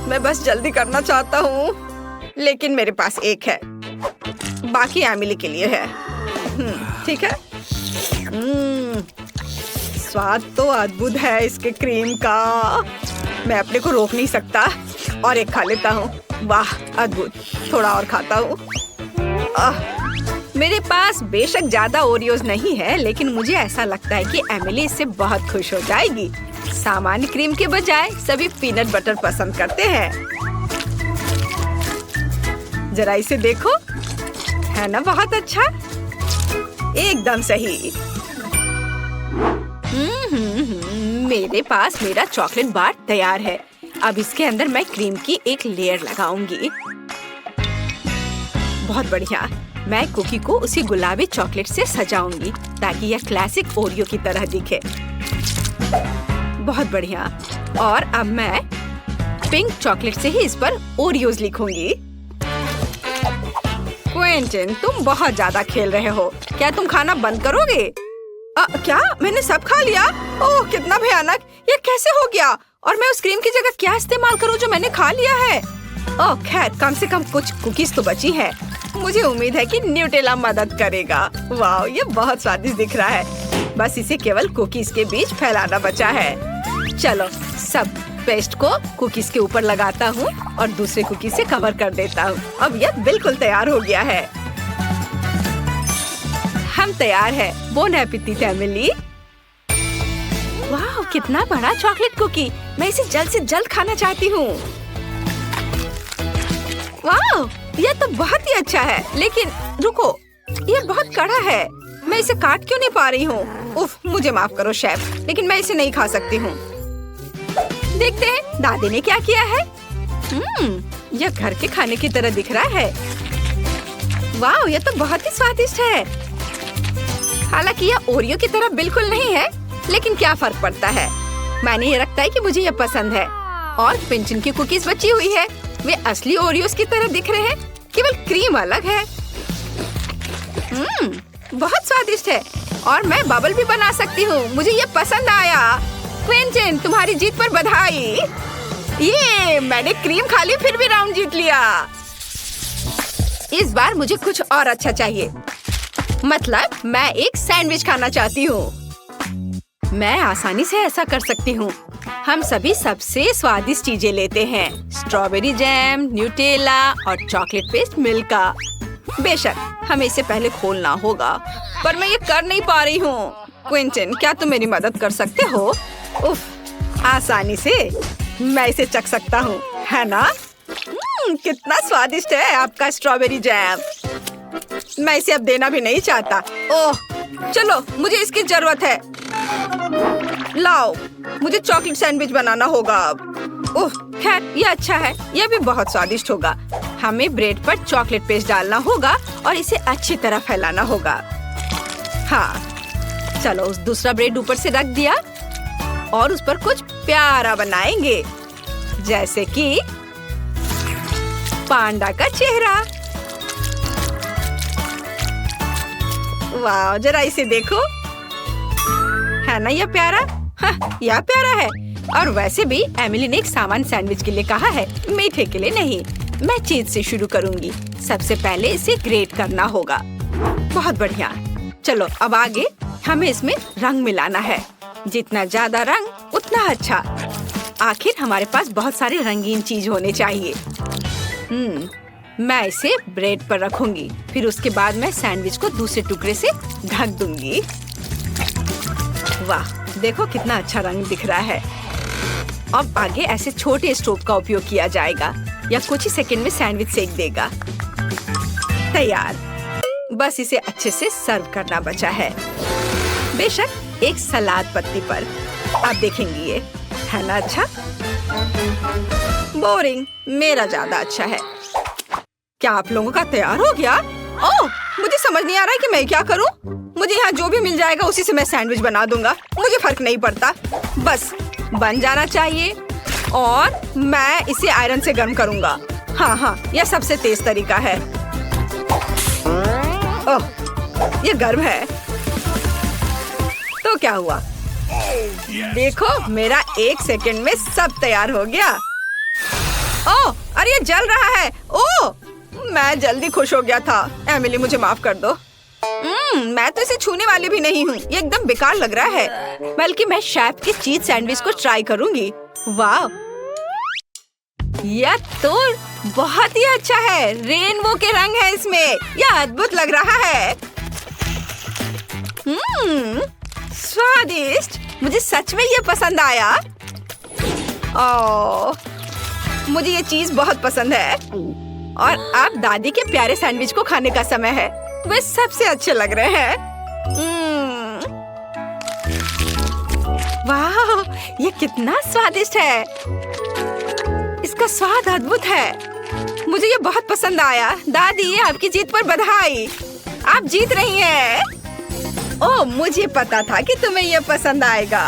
मैं बस जल्दी करना चाहता हूँ, लेकिन मेरे पास एक है। बाकी एमिली के लिए है। ठीक है। स्वाद तो अद्भुत है इसके क्रीम का। मैं अपने को रोक नहीं सकता और एक खा लेता हूँ। वाह, अद्भुत। थोड़ा और खाता हूँ। मेरे पास बेशक ज्यादा ओरियोस नहीं है, लेकिन मुझे ऐसा लगता है कि एमिली इससे बहुत खुश हो जाएगी। सामान्य क्रीम के बजाय सभी पीनट बटर पसंद करते हैं। जरा इसे देखो, है ना बहुत अच्छा? एकदम सही। मेरे पास मेरा चॉकलेट बार तैयार है। अब इसके अंदर मैं क्रीम की एक लेयर लगाऊंगी। बहुत बढ़िया। मैं कुकी को उसी गुलाबी चॉकलेट से सजाऊंगी, ताकि यह क्लासिक ओरियो की तरह दिखे। बहुत बढ़िया। और अब मैं पिंक चॉकलेट से ही इस पर ओरियोज लिखूंगी। क्विंटन, तुम बहुत ज्यादा खेल रहे हो। क्या तुम खाना बंद करोगे? क्या मैंने सब खा लिया? ओह, कितना भयानक। ये कैसे हो गया? और मैं उस क्रीम की जगह क्या इस्तेमाल करूं जो मैंने खा लिया है? ओह खैर, कम से कम कुछ कुकीज तो बची हैं। मुझे उम्मीद है कि न्यूटेला मदद करेगा। वाह, ये बहुत स्वादिष्ट दिख रहा है। बस इसे केवल कुकीज के बीच फैलाना बचा है। चलो सब पेस्ट को कुकीज के ऊपर लगाता हूँ और दूसरे कुकीज से कवर कर देता हूँ। अब यह बिल्कुल तैयार हो गया है। हम तैयार है। Bone appétit Emily. वाह, कितना बड़ा चॉकलेट कुकी। मैं इसे जल्द से जल्द खाना चाहती हूँ। वाह, यह तो बहुत ही अच्छा है, लेकिन रुको, यह बहुत कड़ा है। मैं इसे काट क्यों नहीं पा रही हूँ? उफ, मुझे माफ करो शेफ, लेकिन मैं इसे नहीं खा सकती हूँ। देखते हैं दादी ने क्या किया है। यह घर के खाने की तरह दिख रहा है। वाह, यह तो बहुत ही स्वादिष्ट है। हालांकि यह ओरियो की तरह बिल्कुल नहीं है, लेकिन क्या फर्क पड़ता है। मैंने ये रखता है कि मुझे यह पसंद है। और पिंचन की कुकीज बची हुई है। वे असली ओरियोस की तरह दिख रहे हैं, केवल क्रीम अलग है। बहुत स्वादिष्ट है और मैं बबल भी बना सकती हूँ। मुझे ये पसंद आया। क्विंटन, तुम्हारी जीत पर बधाई। ये मैंने क्रीम खा ली, फिर भी राउंड जीत लिया। इस बार मुझे कुछ और अच्छा चाहिए। मतलब मैं एक सैंडविच खाना चाहती हूँ। मैं आसानी से ऐसा कर सकती हूँ। हम सभी सबसे स्वादिष्ट चीजें लेते हैं, स्ट्रॉबेरी जैम, न्यूटेला और चॉकलेट पेस्ट मिल्का। बेशक हमें इसे पहले खोलना होगा, पर मैं ये कर नहीं पा रही हूँ। क्विंटन, क्या तुम मेरी मदद कर सकते हो? उफ, आसानी से मैं इसे चख सकता हूँ, है ना? कितना स्वादिष्ट है आपका स्ट्रॉबेरी जैम। मैं इसे अब देना भी नहीं चाहता। ओह, चलो, मुझे इसकी जरूरत है। लाओ, मुझे चॉकलेट सैंडविच बनाना होगा अब। ओह, खैर ये अच्छा है। यह भी बहुत स्वादिष्ट होगा। हमें ब्रेड पर चॉकलेट पेस्ट डालना होगा और इसे अच्छी तरह फैलाना होगा। हाँ, चलो उस दूसरा ब्रेड ऊपर से रख दिया और उस पर कुछ प्यारा बनाएंगे, जैसे कि पांडा का चेहरा। वाह, जरा इसे देखो, है ना यह प्यारा? हाँ, यह प्यारा है। और वैसे भी एमिली ने एक सामान्य सैंडविच के लिए कहा है, मीठे के लिए नहीं। मैं चीज से शुरू करूंगी। सबसे पहले इसे ग्रेट करना होगा। बहुत बढ़िया। चलो अब आगे हमें इसमें रंग मिलाना है। जितना ज्यादा रंग उतना अच्छा। आखिर हमारे पास बहुत सारे रंगीन चीज होने चाहिए। मैं इसे ब्रेड पर रखूंगी। फिर उसके बाद मैं सैंडविच को दूसरे टुकड़े से ढक दूंगी। वाह, देखो कितना अच्छा रंग दिख रहा है। अब आगे ऐसे छोटे स्टोव का उपयोग किया जाएगा। या कुछ ही सेकंड में सैंडविच सेक देगा। तैयार। बस इसे अच्छे से सर्व करना बचा है। बेशक एक सलाद पत्ती पर। आप देखेंगी ये, है ना अच्छा? बोरिंग, मेरा ज्यादा अच्छा है। क्या आप लोगों का तैयार हो गया? ओह, मुझे समझ नहीं आ रहा है कि मैं क्या करूं। मुझे यहाँ जो भी मिल जाएगा उसी से मैं सैंडविच बना दूंगा। मुझे फर्क नहीं पड़ता, बस बन जाना चाहिए। और मैं इसे आयरन से गर्म करूंगा। हाँ, यह सबसे तेज तरीका है। ओह, ये गर्म है। तो क्या हुआ? देखो, मेरा 1 सेकंड में सब तैयार हो गया। ओह, अरे ये जल रहा है। ओह, मैं जल्दी खुश हो गया था। एमिली, मुझे माफ कर दो। मैं तो इसे छूने वाली भी नहीं हूँ। ये एकदम बेकार लग रहा है। बल्कि मैं शेफ के चीज सैंडविच को ट्राई करूंगी। वाह, यह तो बहुत ही अच्छा है। रेनबो के रंग है इसमें। यह अद्भुत लग रहा है। स्वादिष्ट। मुझे सच में ये पसंद आया। ओह, मुझे ये चीज बहुत पसंद है। और अब दादी के प्यारे सैंडविच को खाने का समय है। वे सबसे अच्छे लग रहे हैं। वाह, ये कितना स्वादिष्ट है। इसका स्वाद अद्भुत है। मुझे ये बहुत पसंद आया। दादी, आपकी जीत पर बधाई। आप जीत रही हैं। ओह, मुझे पता था कि तुम्हें ये पसंद आएगा।